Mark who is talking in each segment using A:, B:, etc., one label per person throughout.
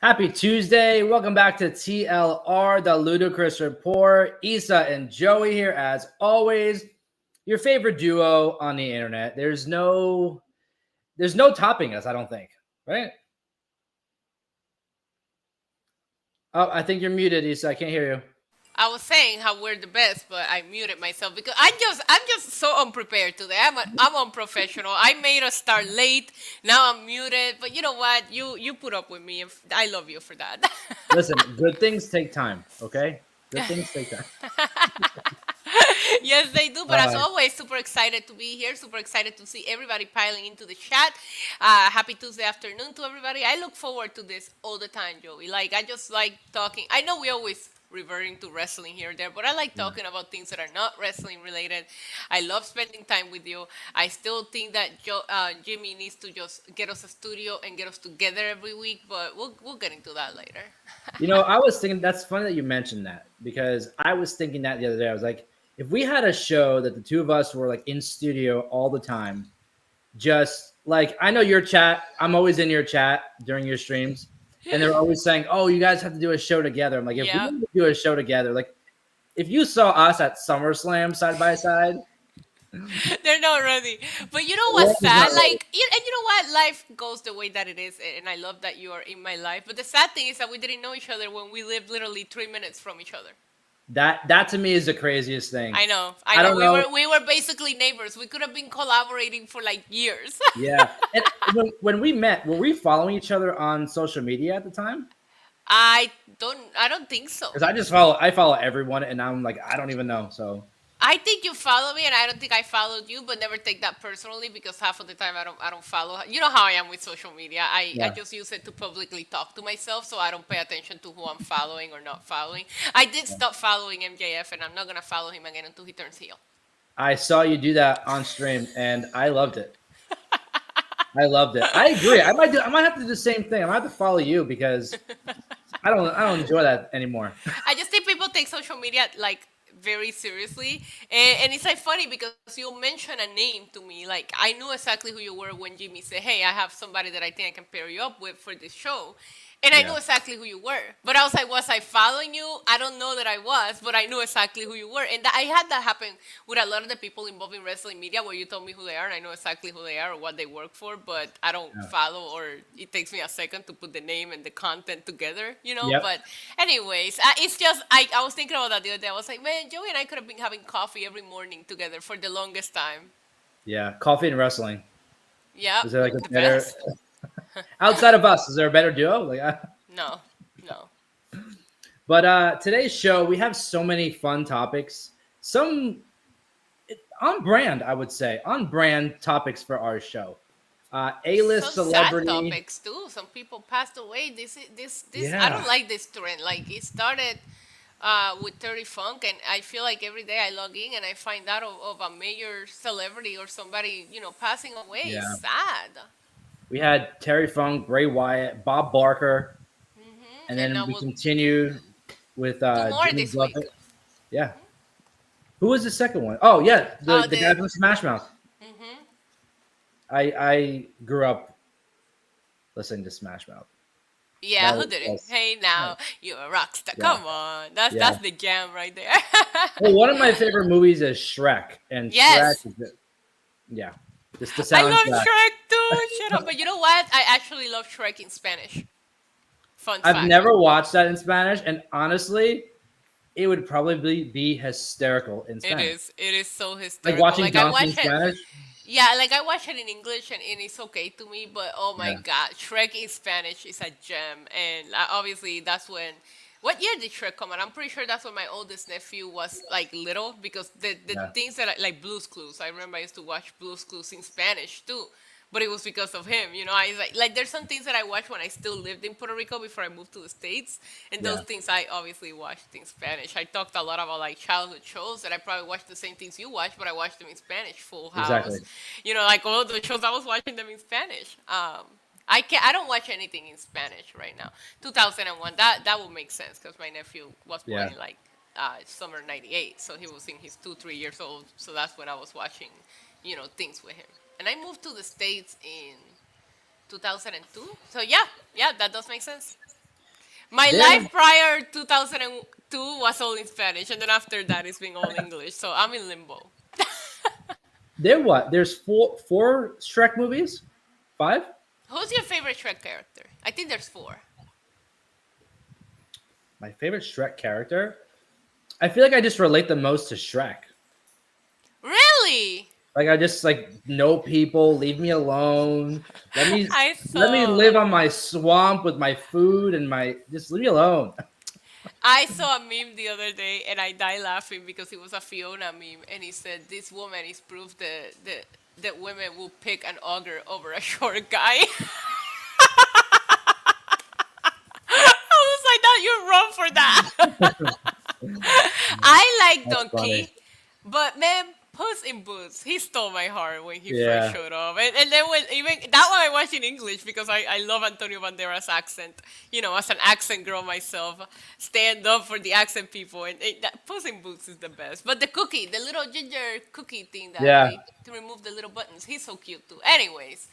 A: Happy Tuesday. Welcome back to TLR, the Ludicrous Report. Issa and Joey here, as always. Your favorite duo on the internet. There's no topping us, I don't think. Right? Oh, I think you're muted, Issa. I can't hear you.
B: I was saying how we're the best, but I muted myself because I'm just so unprepared today. I'm unprofessional. I made us start late. Now I'm muted. But you know what? You put up with me, and I love you for that.
A: Listen, good things take time, okay? Good things take time.
B: Yes, they do. But as
A: Uh,
B: always, super excited to be here. Super excited to see everybody piling into the chat. Happy Tuesday afternoon to everybody. I look forward to this all the time, Joey. Like I just like talking. I know we always reverting to wrestling here and there, but I like
A: yeah.
B: talking about things that are not wrestling related. I love spending time with you. I still think that Jimmy needs to just get us a studio and get us together every week, but we'll get into that later.
A: I was thinking that's funny that you mentioned that because I was thinking that the other day. I was like, if we had a show that the two of us were like in studio all the time, just like I know your chat, I'm always in your chat during your streams, and they're always saying, "Oh, you guys have to do a show together." I'm like, if we
B: Yeah.
A: need to do a show together, like if you saw us at SummerSlam side by side,
B: They're not ready. But you know
A: world
B: what's
A: is not
B: sad?
A: ready.
B: And you know what? Life goes the way that it is, and I love that you are in my life. But the sad thing is that we didn't know each other when we lived literally 3 minutes from each other.
A: That to me is the craziest thing.
B: I know, I
A: I
B: know.
A: don't know.
B: We were basically neighbors. We could have been collaborating for like years.
A: Yeah, and when we met, were we following each other on social media at the time?
B: I don't think so.
A: Because I follow everyone, and I'm like, I don't even know. So
B: I think you follow me, and I don't think I followed you. But never take that personally because half of the time I don't follow. You know how I am with social media. I
A: yeah,
B: just use it to publicly talk to myself, so I don't pay attention to who I'm following or not following. I did
A: yeah.
B: stop following MJF, and I'm not gonna follow him again until he turns heel.
A: I saw you do that on stream, and I loved it. I loved it. I agree. I might have to do the same thing. I might have to follow you because I don't enjoy that anymore.
B: I just think people take social media like very seriously, and it's like funny because you mention a name to me. Like I knew exactly who you were when Jimmy said, "Hey, I have somebody that I think I can pair you up with for this show." And I knew
A: Yeah.
B: exactly who you were. But I was like, was I following you? I don't know that I was, but I knew exactly who you were. And I had that happen with a lot of the people involved in wrestling media where you told me who they are and I know exactly who they are or what they work for, but I don't
A: Yeah.
B: follow or it takes me a second to put the name and the content together, you know?
A: Yep.
B: But anyways, it's just, I was thinking about that the other day. I was like, man, Joey and I could have been having coffee every morning together for the longest time.
A: Yeah. Coffee and wrestling.
B: Yeah,
A: Is there like a
B: the
A: better
B: best.
A: outside of us? Is there a better duo?
B: No, no.
A: But today's show we have so many fun topics. Some on brand, I would say, on brand topics for our show. A-list
B: Some sad
A: celebrity.
B: topics too. Some people passed away. This. I
A: Yeah.
B: don't like this trend. Like it started with 30 Funk, and I feel like every day I log in and I find out of a major celebrity or somebody passing away.
A: Yeah.
B: It's sad.
A: We had Terry Funk, Bray Wyatt, Bob Barker, and
B: And
A: then
B: now
A: we
B: we'll
A: continued with
B: do more
A: Jimmy
B: this week.
A: Buffett. Yeah. Who was the second one? Oh yeah, the guy
B: The
A: from Smash Mouth. I grew up listening to Smash Mouth.
B: Yeah,
A: That
B: who
A: was,
B: didn't?
A: that's-
B: Hey now, you're a rock star.
A: yeah,
B: Come on, that's
A: yeah.
B: that's the jam right there.
A: Well, one of my favorite movies is Shrek, and Shrek
B: Yes,
A: is yeah, just the
B: I love
A: soundtrack.
B: Shrek too. Shut up. But you know what? I actually love Shrek in Spanish. Fun
A: I've
B: fact.
A: never watched that in Spanish, and honestly, it would probably be hysterical in
B: It
A: Spanish.
B: is. It is so
A: Like
B: hysterical.
A: watching
B: Like I
A: Donkey in
B: watch it.
A: Spanish.
B: Yeah, like I watch it in English and it's okay to me. But oh my
A: Yeah,
B: God, Shrek in Spanish is a gem. And obviously that's when. What year did Shrek come out? I'm pretty sure that's when my oldest nephew was like little because the
A: yeah,
B: things that like Blue's Clues. I remember I used to watch Blue's Clues in Spanish too. But it was because of him, you know. I like there's some things that I watched when I still lived in Puerto Rico before I moved to the States, and those
A: yeah.
B: things I obviously watched in Spanish. I talked a lot about like childhood shows that I probably watched the same things you watch, but I watched them in Spanish. Full
A: Exactly.
B: House, like all of the shows I was watching them in Spanish. I don't watch anything in Spanish right now. 2001, that would make sense because my nephew was born
A: Yeah.
B: in like summer '98, so he was in his 2 3 years old. So that's when I was watching, things with him. And I moved to the States in 2002. So yeah, yeah, that does make sense. My
A: They're
B: life prior 2002 was all in Spanish, and then after that, it's been all English. So I'm in limbo.
A: they're what? There's four Shrek movies? Five?
B: Who's your favorite Shrek character? I think there's four.
A: My favorite Shrek character? I feel like I just relate the most to Shrek.
B: Really?
A: Like I just like know people, leave me alone. Let me
B: I
A: let me
B: saw
A: live on my swamp with my food and my just leave me alone.
B: I saw a meme the other day and I died laughing because it was a Fiona meme and he said this woman is proof that women will pick an ogre over a short guy. I was like, that you're wrong for that. I like
A: That's funny.
B: Donkey, but man, Puss in Boots, he stole my heart when he first
A: Yeah.
B: showed up. And then when even that one I watched in English because I love Antonio Banderas' accent. You know, as an accent girl myself, stand up for the accent people. And that Puss in Boots is the best. But the cookie, the little ginger cookie thing that
A: Yeah.
B: they to remove the little buttons, he's so cute too. Anyways,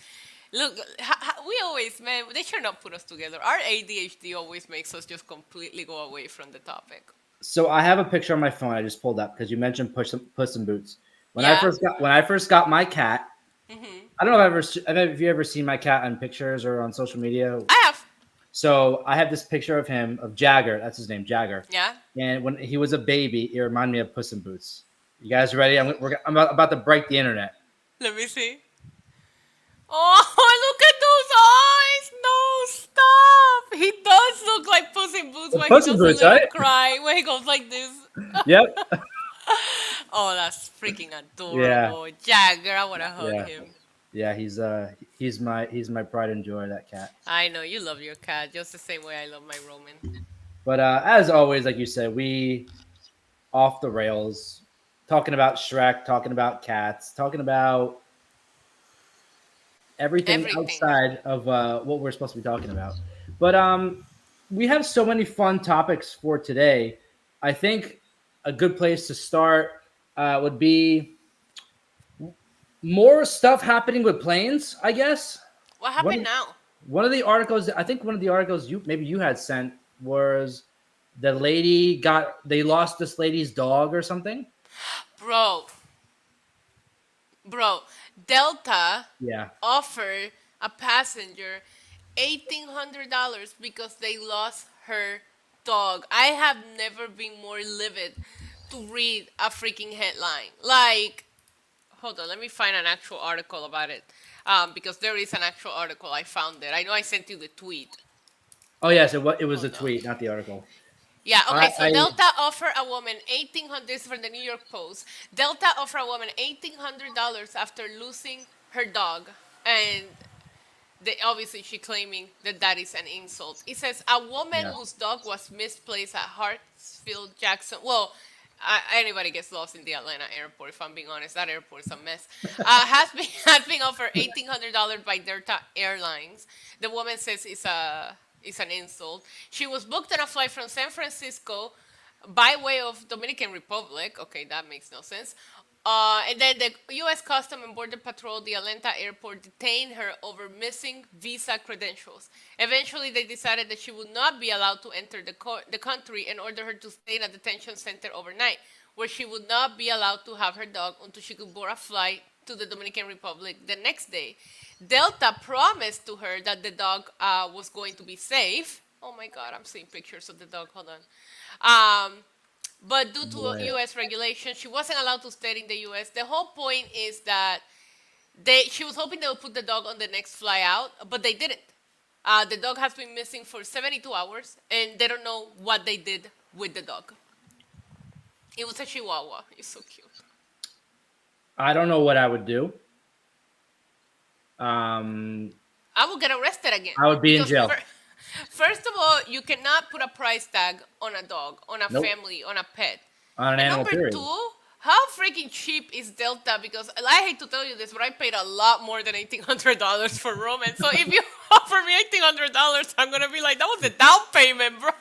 B: look, we always, man, they should not put us together. Our ADHD always makes us just completely go away from the topic.
A: So I have a picture on my phone I just pulled up because you mentioned Puss in Boots.
B: Yeah.
A: When I first got my cat,
B: Hmm.
A: I don't know if you ever seen my cat on pictures or on social media.
B: I have.
A: So I have this picture of him of Jagger. That's his name, Jagger.
B: Yeah.
A: And when he was a baby, it reminded me of Puss in Boots. You guys ready? I'm about to break the internet.
B: Let me see. Oh, look at those eyes! No, stop! He does look like Puss in Boots when he
A: Puss in
B: does a
A: Boots,
B: little
A: right?
B: cry, when he goes like this.
A: Yep.
B: Oh, that's freaking
A: Yeah.
B: adorable. Jagger, I want to hug
A: Yeah.
B: him.
A: Yeah. He's my pride and joy. That cat.
B: I know, you love your cat just the same way I love my Roman.
A: But as always, like you said, we off the rails, talking about Shrek, talking about cats, talking about everything
B: Everything.
A: outside of what we're supposed to be talking about. But we have so many fun topics for today. I think a good place to start would be more stuff happening with planes. I guess
B: What happened
A: one
B: now?
A: one of the articles. I think one of the articles you had sent was the lady they lost this lady's dog or something.
B: Bro, bro, Delta
A: Yeah.
B: offered a passenger $1,800 because they lost her dog. I have never been more livid to read a freaking headline. Like, hold on, let me find an actual article about it. Because there is an actual article. I found it. I know I sent you the tweet.
A: Oh yes, it was a
B: Hold on.
A: tweet, not the article.
B: Yeah, okay, so
A: I
B: Delta offered a woman 1,800, this is from the New York Post. Delta offered a woman $1,800 after losing her dog. And obviously she claiming that is an insult. It says a woman
A: yeah.
B: whose dog was misplaced at Hartsfield Jackson. Well, anybody gets lost in the Atlanta airport. If I'm being honest, that airport is a mess. Has been offered $1,800 by Delta Airlines. The woman says it's an insult. She was booked on a flight from San Francisco by way of Dominican Republic. Okay, that makes no sense. And then the U.S. Custom and Border Patrol, the Atlanta airport, detained her over missing visa credentials. Eventually, they decided that she would not be allowed to enter the country and ordered her to stay in a detention center overnight, where she would not be allowed to have her dog until she could board a flight to the Dominican Republic the next day. Delta promised to her that the dog was going to be safe. Oh my God, I'm seeing pictures of the dog. Hold on. But due to
A: Boy.
B: U.S. regulations, she wasn't allowed to stay in the U.S. The whole point is that she was hoping they would put the dog on the next fly out, but they didn't. The dog has been missing for 72 hours, and they don't know what they did with the dog. It was a Chihuahua. It's so cute.
A: I don't know what I would do.
B: I will get arrested again.
A: I would be in
B: Because
A: jail.
B: First of all, you cannot put a price tag on a dog, on a
A: Nope.
B: family, on a pet.
A: On an
B: And
A: animal
B: number
A: period.
B: two, how freaking cheap is Delta? Because I hate to tell you this, but I paid a lot more than $1,800 for Roman. So if you offer me $1,800, I'm gonna be like, that was a down payment, bro.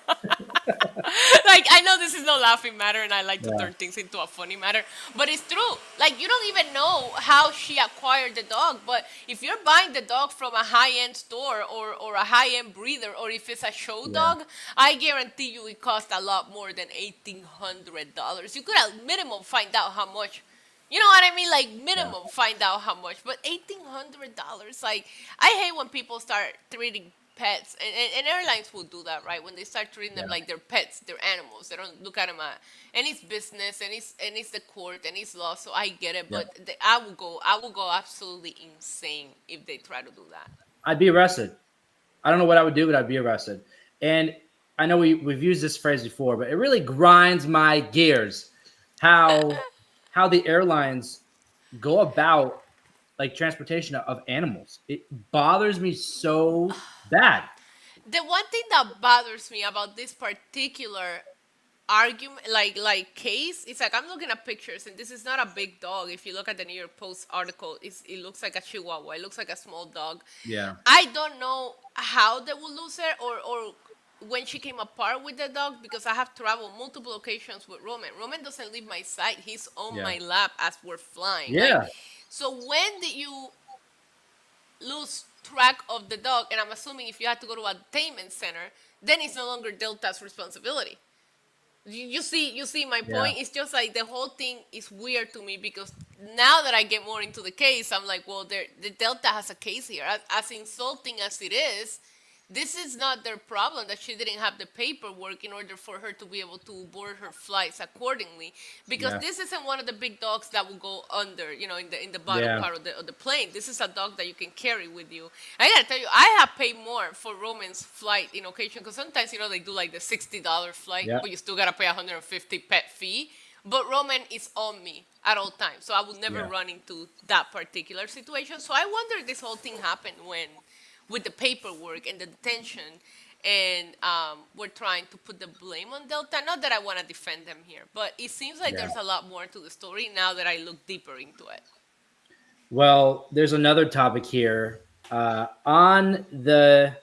B: Like Like, I know this is no laughing matter, and I like to
A: Yeah.
B: turn things into a funny matter, but it's true. Like, you don't even know how she acquired the dog, but if you're buying the dog from a high-end store or a high-end breeder, or if it's a show
A: Yeah.
B: dog, I guarantee you it costs a lot more than $1,800. You could at minimum find out how much. You know what I mean? Like,
A: Yeah.
B: minimum find out how much. But $1,800, like, I hate when people start treating pets, and airlines will do that, right? When they start treating them
A: Yeah.
B: like they're pets, they're animals. They don't look at them and it's business, and it's the court, and it's law. So I get it,
A: Yeah.
B: but I will go absolutely insane if they try to do that.
A: I'd be arrested. I don't know what I would do, but I'd be arrested. And I know we've used this phrase before, but it really grinds my gears how the airlines go about like transportation of animals. It bothers me so bad.
B: The one thing that bothers me about this particular argument, like case, it's like I'm looking at pictures, and this is not a big dog. If you look at the New York Post article, it looks like a Chihuahua. It looks like a small dog.
A: Yeah.
B: I don't know how they will lose her, or when she came apart with the dog, because I have traveled multiple occasions with Roman. Roman doesn't leave my side. He's on
A: Yeah.
B: my lap as we're flying. Like,
A: Yeah.
B: so when did you lose track of the dog? And I'm assuming if you had to go to a entertainment center, then it's no longer Delta's responsibility. You see my
A: Yeah.
B: point. It's just like the whole thing is weird to me, because now that I get more into the case, I'm like, well, the Delta has a case here. As insulting as it is, this is not their problem that she didn't have the paperwork in order for her to be able to board her flights accordingly. Because
A: Yeah.
B: this isn't one of the big dogs that will go under, in the bottom
A: Yeah.
B: part of the plane. This is a dog that you can carry with you. I gotta tell you, I have paid more for Roman's flight in occasion, because sometimes they do like the $60 flight,
A: Yeah.
B: but you still gotta pay 150 pet fee. But Roman is on me at all times, so I would never
A: Yeah.
B: run into that particular situation. So I wonder if this whole thing happened when, with the paperwork and the detention, and we're trying to put the blame on Delta. Not that I want to defend them here, but it seems like
A: Yeah.
B: there's a lot more to the story now that I look deeper into it.
A: Well, there's another topic here on the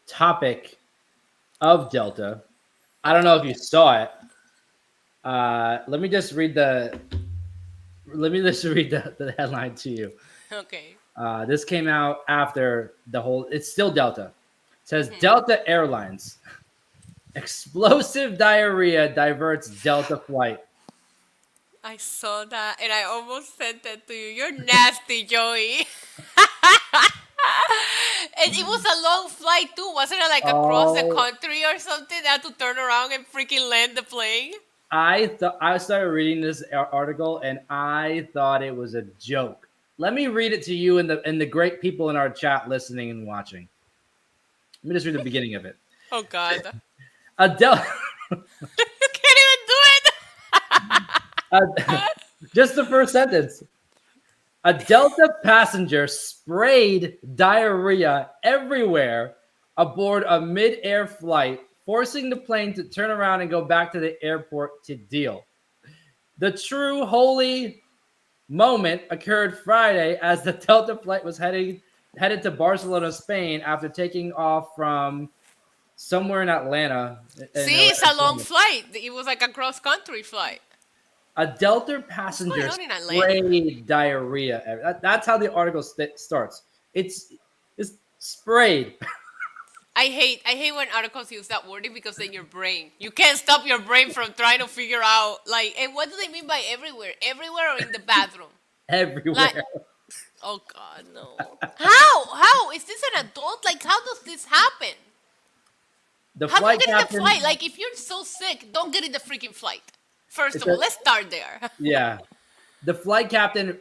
A: topic of Delta. I don't know if you saw it. Let me just read the headline to you.
B: Okay.
A: This came out after the whole. It's still Delta. It says Delta Airlines explosive diarrhea diverts Delta flight.
B: I saw that, and I almost sent that to you. You're nasty, Joey. And it was a long flight too, wasn't it? Like across the
A: Oh,
B: country or something. They had to turn around and freaking land the plane.
A: I started reading this article and I thought it was a joke. Let me read it to you and the great people in our chat listening and watching. Let me just read the beginning of it.
B: Oh God,
A: Adele,
B: you can't even do it.
A: just the first sentence. A Delta passenger sprayed diarrhea everywhere aboard a mid-air flight, forcing the plane to turn around and go back to the airport to deal. The true holy moment occurred Friday as the Delta flight was headed to Barcelona, Spain, after taking off from somewhere in Atlanta.
B: See, it's a long flight. It was like a cross country flight.
A: A Delta
B: What's
A: passenger
B: going on in Atlanta?
A: sprayed diarrhea. That's how the article starts. It's sprayed.
B: I hate when articles use that wording, because then your brain, you can't stop your brain from trying to figure out, like, and what do they mean by everywhere? Everywhere or in the bathroom?
A: Everywhere.
B: Like, oh God, no. How is this an adult? Like, how does this happen?
A: The
B: How do you
A: flight
B: get in the
A: captain.
B: flight? Like, if you're so sick, don't get in the freaking flight. First
A: It's
B: of all,
A: a-
B: let's start there.
A: Yeah. The flight captain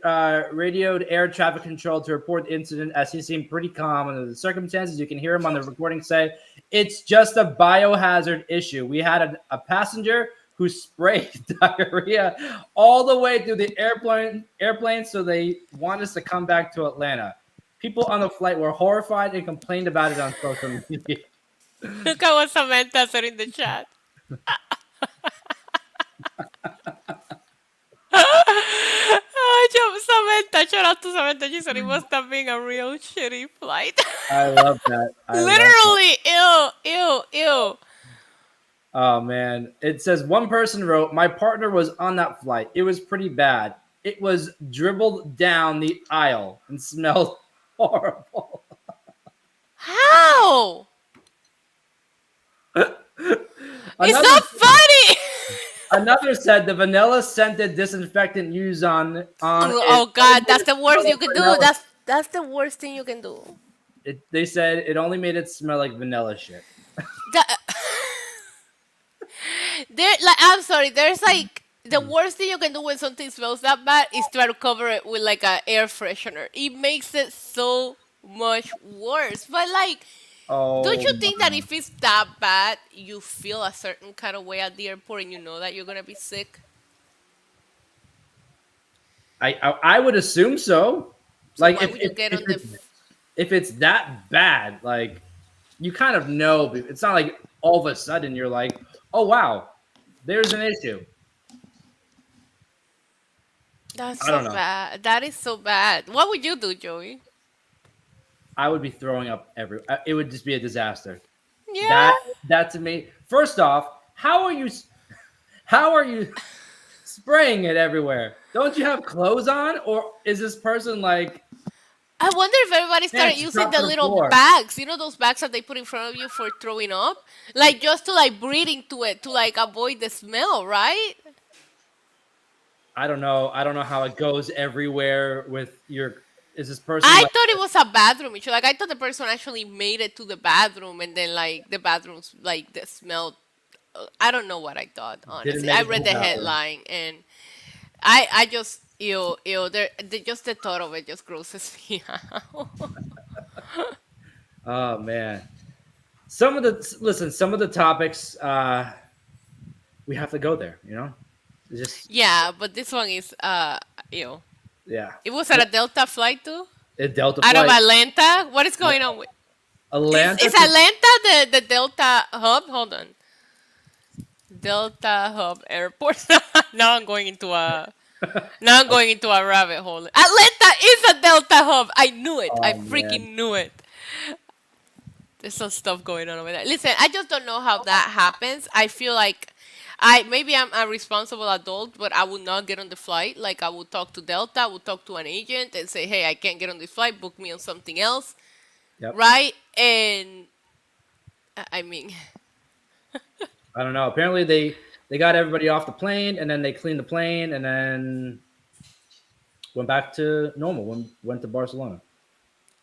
A: radioed air traffic control to report the incident, as he seemed pretty calm under the circumstances. You can hear him on the recording say, "It's just a biohazard issue. We had a passenger who sprayed diarrhea all the way through the airplane, so they want us to come back to Atlanta." People on the flight were horrified and complained about it on social media.
B: Look at what Samantha said in the chat. Samantha, shout out to Samantha. She said it must have been a real shitty flight.
A: I love that.
B: Literally, ew, ew, ew.
A: Oh man. It says one person wrote, "My partner was on that flight. It was pretty bad. It was dribbled down the aisle and smelled horrible."
B: How? It's
A: Another
B: not funny.
A: another said the vanilla scented disinfectant used on it
B: Oh God,
A: only made
B: that's
A: it
B: the
A: smell
B: worst you
A: like
B: can do.
A: vanilla.
B: That's the worst thing you can do.
A: They said it only made it smell like vanilla shit.
B: That, there, like, I'm sorry. There's like the worst thing you can do when something smells that bad is try to cover it with like an air freshener. It makes it so much worse. But like, don't
A: Oh
B: you think that
A: my.
B: if it's that bad, you feel a certain kind of way at the airport and you know that you're gonna be sick?
A: I would assume so.
B: So
A: Like
B: why would you get on the?
A: if it's that bad, like you kind of know. It's not like all of a sudden you're like, oh wow, there's an issue.
B: That's
A: I don't
B: so
A: know.
B: bad. That is so bad. What would you do, Joey?
A: I would be throwing up every. It would just be a disaster.
B: Yeah.
A: That that to me. First off, how are you spraying it everywhere? Don't you have clothes on, or is this person like
B: I wonder if everybody started
A: pants
B: using
A: dropped
B: the
A: to the
B: little
A: floor?
B: bags. You know those bags that they put in front of you for throwing up? Like just to like breathe into it to like avoid the smell, right?
A: I don't know. I don't know how it goes everywhere with your. Is this person
B: I
A: like?
B: thought it was a bathroom issue. Like I thought the person actually made it to the bathroom and then like the bathrooms like the smell. I don't know what I thought,
A: Didn't
B: honestly.
A: make
B: I
A: it to
B: read
A: the
B: the
A: bathroom.
B: headline and I just ew. Just the thought of it just grosses me out.
A: Oh man. Some of the listen. Some of the topics. We have to go there. You know. It's just
B: Yeah, but this one is ew.
A: yeah.
B: It was at a Delta flight too?
A: A Delta
B: Out of
A: flight.
B: Atlanta? What is going on with
A: Atlanta
B: is
A: to
B: Atlanta the Delta hub? Hold on. Delta Hub Airport. now I'm going into a now I'm going into a rabbit hole. Atlanta is a Delta hub. I knew it. I
A: oh man.
B: freaking knew it. There's some stuff going on over there. Listen, I just don't know how that happens. I feel like I'm a responsible adult, but I would not get on the flight. Like I would talk to Delta, I would talk to an agent and say, "Hey, I can't get on this flight. Book me on something else."
A: Yep.
B: Right? And I mean,
A: I don't know. Apparently they got everybody off the plane and then they cleaned the plane and then went back to normal. Went to Barcelona.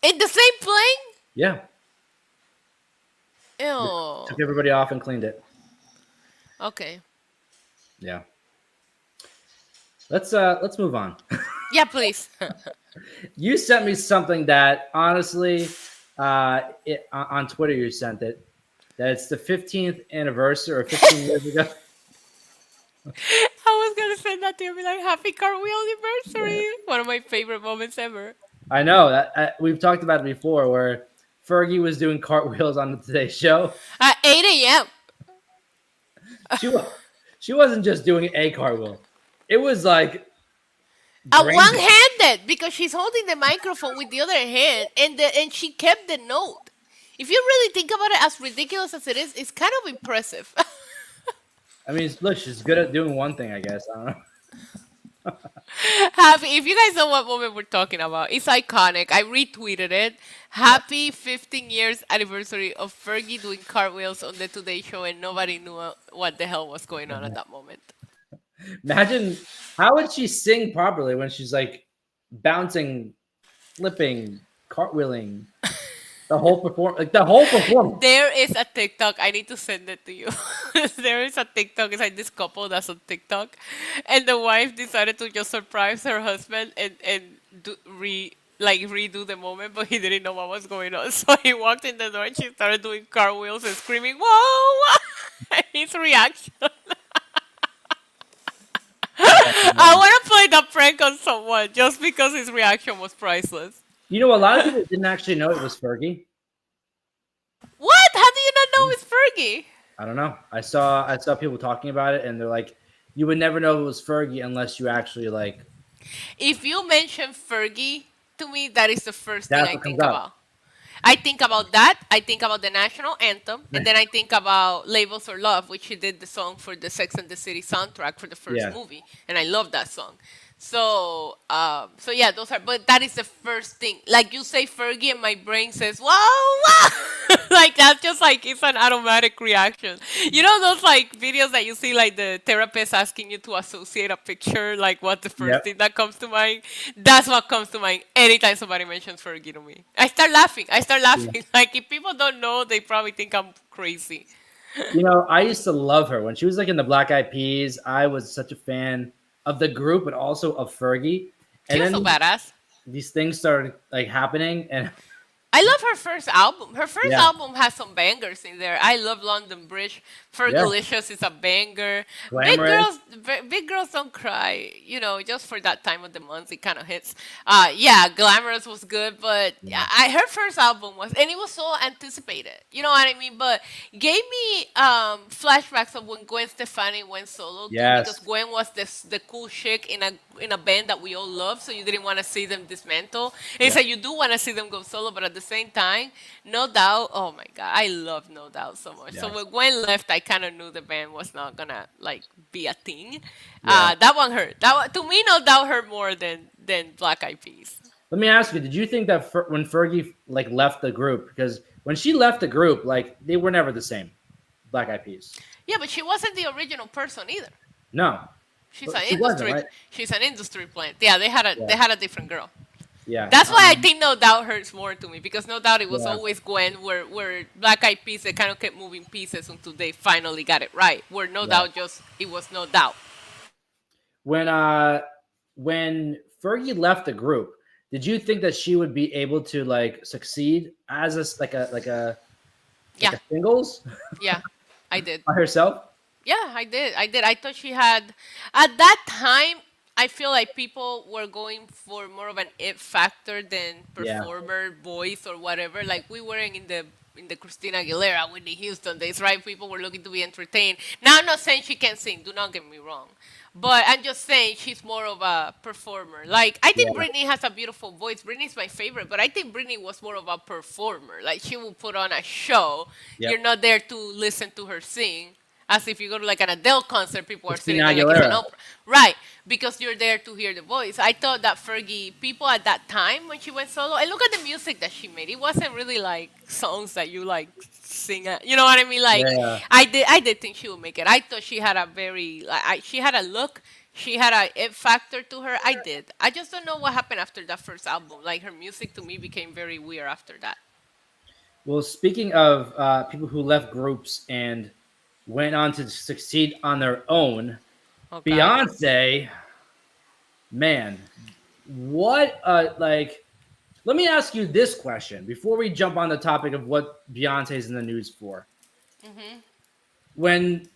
B: in the same plane?
A: Yeah.
B: Ew.
A: Took everybody off and cleaned it.
B: Okay.
A: Yeah. Let's move on.
B: Yeah, please.
A: You sent me something that honestly, on Twitter you sent it that it's the 15th anniversary or 15 years ago.
B: I was gonna send that to you, be like, "Happy cartwheel anniversary!" One of my favorite moments ever.
A: I know that we've talked about it before, where Fergie was doing cartwheels on the Today Show.
B: At 8 a.m.
A: She was she wasn't just doing a cartwheel; it was like grand.
B: One-handed because she's holding the microphone with the other hand, and she kept the note. If you really think about it, as ridiculous as it is, it's kind of impressive.
A: I mean, look, she's good at doing one thing, I guess. I don't know.
B: Happy, if you guys know what moment we're talking about, it's iconic. I retweeted it. Happy 15 years anniversary of Fergie doing cartwheels on the Today Show, and nobody knew what the hell was going on at that moment.
A: Imagine how would she sing properly when she's like bouncing, flipping, cartwheeling, the whole performance.
B: There is a TikTok. I need to send it to you. There is a TikTok. It's like this couple that's on TikTok, and the wife decided to just surprise her husband and redo the moment, but he didn't know what was going on. So he walked in the door and she started doing cartwheels and screaming, "Whoa!" His reaction. I want to play the prank on someone just because his reaction was priceless.
A: You know, a lot of people didn't actually know it was Fergie.
B: What? How do you not know it's Fergie?
A: I don't know. I saw people talking about it, and they're like, you would never know it was Fergie unless you actually like.
B: If you mention Fergie to me, that is the first thing
A: That's
B: I
A: what comes
B: think
A: up.
B: about. I think about that. I think about the national anthem, and then I think about "Labels or Love," which she did the song for the Sex and the City soundtrack for the first
A: Yeah.
B: movie, and I love that song. So yeah, those are. But that is the first thing. Like you say, Fergie, and my brain says, "Wow, wow!" Like that's just like it's an automatic reaction. You know those like videos that you see, like the therapist asking you to associate a picture, like what's the first
A: Yep.
B: thing that comes to mind? That's what comes to mind anytime somebody mentions Fergie to me. I start laughing. I start
A: Yeah.
B: laughing. Like if people don't know, they probably think I'm crazy.
A: I used to love her when she was like in the Black Eyed Peas. I was such a fan of the group, but also of Fergie.
B: She
A: And
B: was so
A: then
B: badass.
A: these things started like happening, and
B: I love her first album. Her first
A: yeah,
B: album has some bangers in there. I love London Bridge.
A: yeah,
B: Fergalicious is a banger.
A: glamorous.
B: Big girls don't cry. You know, just for that time of the month, it kind of hits. Yeah, Glamorous was good, but
A: Yeah.
B: her first album was, and it was so anticipated. You know what I mean? But gave me flashbacks of when Gwen Stefani went solo too, because
A: Yes.
B: Gwen was the cool chick in a band that we all love, so you didn't want to see them dismantle. And
A: Yeah.
B: so you do want to see them go solo, but at the same time, No Doubt. Oh my God, I love No Doubt so much. So
A: Yes.
B: when Gwen left, I kind of knew the band was not gonna like be a thing.
A: Yeah.
B: That one hurt. To me, No Doubt hurt more than Black Eyed Peas.
A: Let me ask you: did you think that when Fergie like left the group, because when she left the group, like they were never the same, Black Eyed Peas?
B: Yeah, but she wasn't the original person either.
A: No,
B: She's
A: but
B: an
A: she wasn't,
B: industry.
A: right?
B: She's an industry plant. Yeah,
A: Yeah.
B: they had a different girl.
A: Yeah.
B: That's why I think No Doubt hurts more to me, because No Doubt it was
A: Yeah.
B: always Gwen, where Black Eyed Peas they kind of kept moving pieces until they finally got it right. Where No
A: Yeah.
B: Doubt just it was No Doubt.
A: When when Fergie left the group, did you think that she would be able to like succeed as like
B: Yeah,
A: a singles
B: yeah, I did.
A: by herself?
B: Yeah, I did. I did. I thought she had at that time. I feel like people were going for more of an it factor than
A: Yeah.
B: performer voice or whatever. Like we weren't in the Christina Aguilera, Whitney Houston days, right? People were looking to be entertained. Now I'm not saying she can sing. Do not get me wrong, but I'm just saying she's more of a performer. Like I think
A: Yeah.
B: Britney has a beautiful voice. Britney's my favorite, but I think Britney was more of a performer. Like she will put on a show.
A: Yep.
B: You're not there to listen to her sing. As if you go to like an Adele concert, people are sitting
A: Christina
B: there like it's an
A: Aguilera.
B: opera. Right, because you're there to hear the voice. I thought that Fergie, people at that time when she went solo, and look at the music that she made. It wasn't really like songs that you like sing at. You know what I mean? Like
A: Yeah.
B: I did think she would make it. I thought she had a very, she had a look. She had a it factor to her. I did. I just don't know what happened after that first album. Like her music to me became very weird after that.
A: Well, speaking of people who left groups and went on to succeed on their own,
B: Oh God.
A: Beyonce, man, what like let me ask you this question before we jump on the topic of what Beyonce's in the news for. When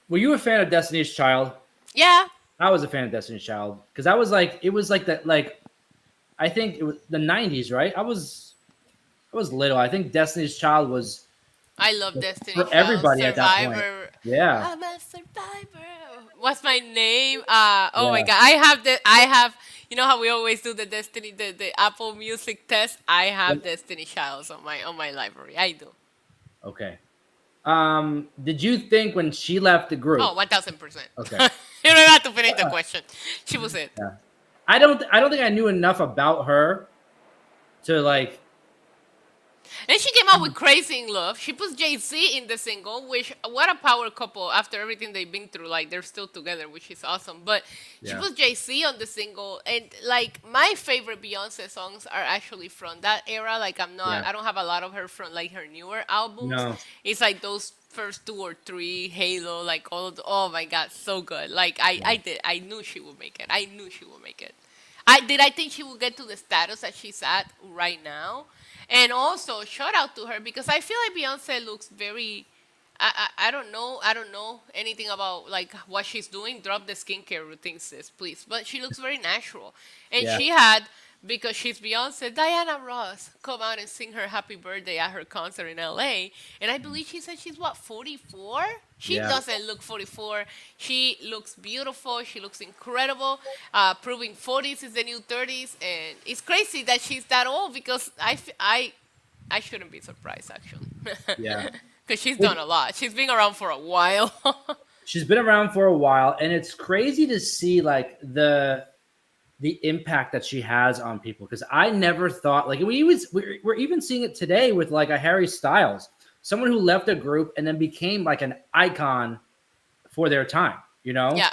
A: were you a fan of Destiny's Child?
B: Yeah.
A: I was a fan of Destiny's Child because I was like it was like that like I think it was the 90s, right? I was little. I think Destiny's Child was
B: I love Destiny
A: for
B: Child,
A: everybody at that point.
B: Survivor.
A: Yeah.
B: I'm a survivor. What's my name? Oh my
A: Yeah.
B: God, I have the. I have. You know how we always do the Destiny, the Apple Music test. I have Destiny Childs on my library. I do.
A: Okay. Did you think when she left the group?
B: Oh, 1000%.
A: Okay.
B: You don't have to finish the question. She was it.
A: Yeah. I don't think I knew enough about her to like
B: And she came out with Crazy in Love. She puts Jay-Z in the single, which, what a power couple after everything they've been through. Like, they're still together, which is awesome. But she
A: yeah.
B: puts Jay-Z on the single. And, like, my favorite Beyonce songs are actually from that era. Like,
A: Yeah.
B: I don't have a lot of her from, like, her newer albums.
A: No.
B: It's like those first two or three, Halo, like, oh my God, so good. Like, I knew she would make it. I knew she would make it. I think she will get to the status that she's at right now. And also shout out to her because I feel like Beyonce looks very I don't know anything about like what she's doing. Drop the skincare routine, sis, please. But she looks very natural. And
A: Yeah.
B: she had, because she's Beyonce, Diana Ross come out and sing her happy birthday at her concert in LA. And I believe she said she's what, 44? She
A: Yeah.
B: doesn't look 44. She looks beautiful. She looks incredible. Proving 40s is the new 30s. And it's crazy that she's that old because I I shouldn't be surprised actually,
A: Yeah.
B: because she's
A: Well,
B: done a lot. She's been around for a while.
A: she's been around for a while, and it's crazy to see like the impact that she has on people, because I never thought, like, we're even seeing it today with like a Harry Styles, someone who left a group and then became like an icon for their time. You know,
B: Yeah,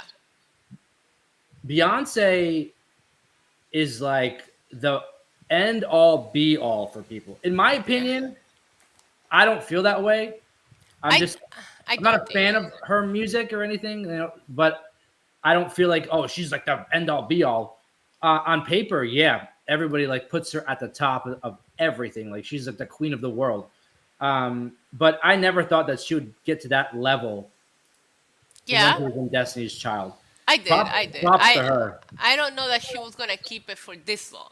A: Beyonce is like the end all be all for people. In my
B: yeah.
A: opinion, I don't feel that way. I'm
B: I
A: just
B: I
A: I'm not
B: don't
A: a
B: think.
A: fan of her music or anything, but I don't feel like, oh, she's like the end all be all. On paper, yeah, everybody like puts her at the top of everything. Like she's like the queen of the world. But I never thought that she would get to that level when
B: Yeah,
A: she was in Destiny's Child.
B: I did.
A: Props,
B: I did.
A: props to her.
B: I don't know that she was gonna keep it for this long.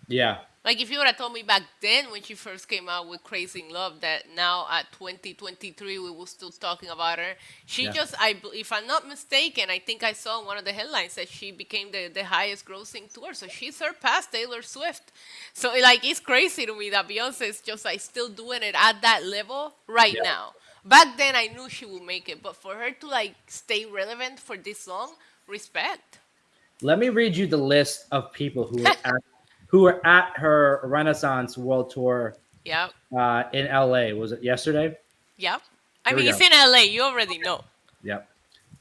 A: Yeah,
B: Like if you would have told me back then when she first came out with Crazy in Love that now at 2023 we were still talking about her. She
A: yeah.
B: just if I'm not mistaken, I think I saw one of the headlines that she became the highest grossing tour. So she surpassed Taylor Swift. So like it's crazy to me that Beyonce is just like still doing it at that level right
A: Yeah.
B: now. Back then I knew she would make it, but for her to like stay relevant for this long, respect.
A: Let me read you the list of people who were at her Renaissance World Tour
B: Yep.
A: in LA. Was it yesterday?
B: Yep. I
A: Here we
B: mean it's
A: go.
B: in LA, you already know.
A: Yep.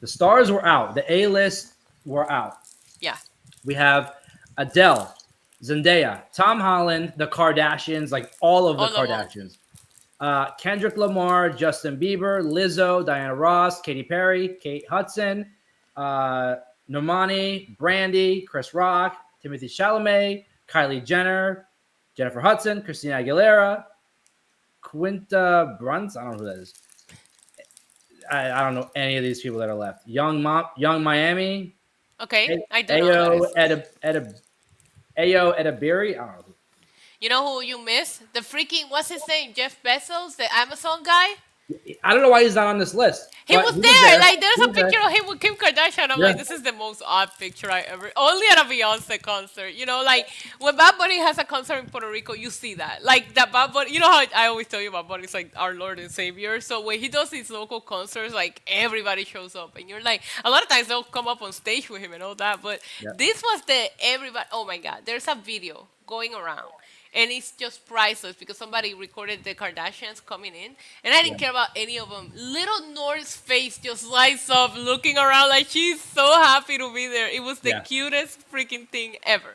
A: The stars were out. The A list were out.
B: Yeah.
A: We have Adele, Zendaya, Tom Holland, the Kardashians, like all of the
B: All of them.
A: Kardashians. Kendrick Lamar, Justin Bieber, Lizzo, Diana Ross, Katy Perry, Kate Hudson, uh, Normani, Brandy, Chris Rock, Timothy Chalamet, Kylie Jenner, Jennifer Hudson, Christina Aguilera, Quinta Bruns. I don't know who that is. I don't know any of these people that are left. Young Miami,
B: Okay, I do know who that
A: Ayo
B: is.
A: Ayo Edabiri. I don't know.
B: You know who you miss? The freaking what's his name? Jeff Bezos, the Amazon guy.
A: I don't know why he's not on this list,
B: He
A: but
B: was
A: he was
B: there.
A: there.
B: Like there's
A: He
B: a
A: was there.
B: picture of him with Kim Kardashian. I'm
A: Yeah,
B: like, this is the most odd picture I ever. Only at a Beyonce concert. You know, like when Bad Bunny has a concert in Puerto Rico, you see that. Like that Bad Bunny. You know how I always tell you Bad Bunny is like our Lord and Savior. So when he does these local concerts, like everybody shows up, and you're like, a lot of times they'll come up on stage with him and all that. But
A: yeah,
B: this was the everybody. Oh my God! There's a video going around. And it's just priceless because somebody recorded the Kardashians coming in, and I
A: yeah.
B: didn't care about any of them. Little North's face just lights up, looking around like she's so happy to be there. It was the
A: Yeah.
B: cutest freaking thing ever.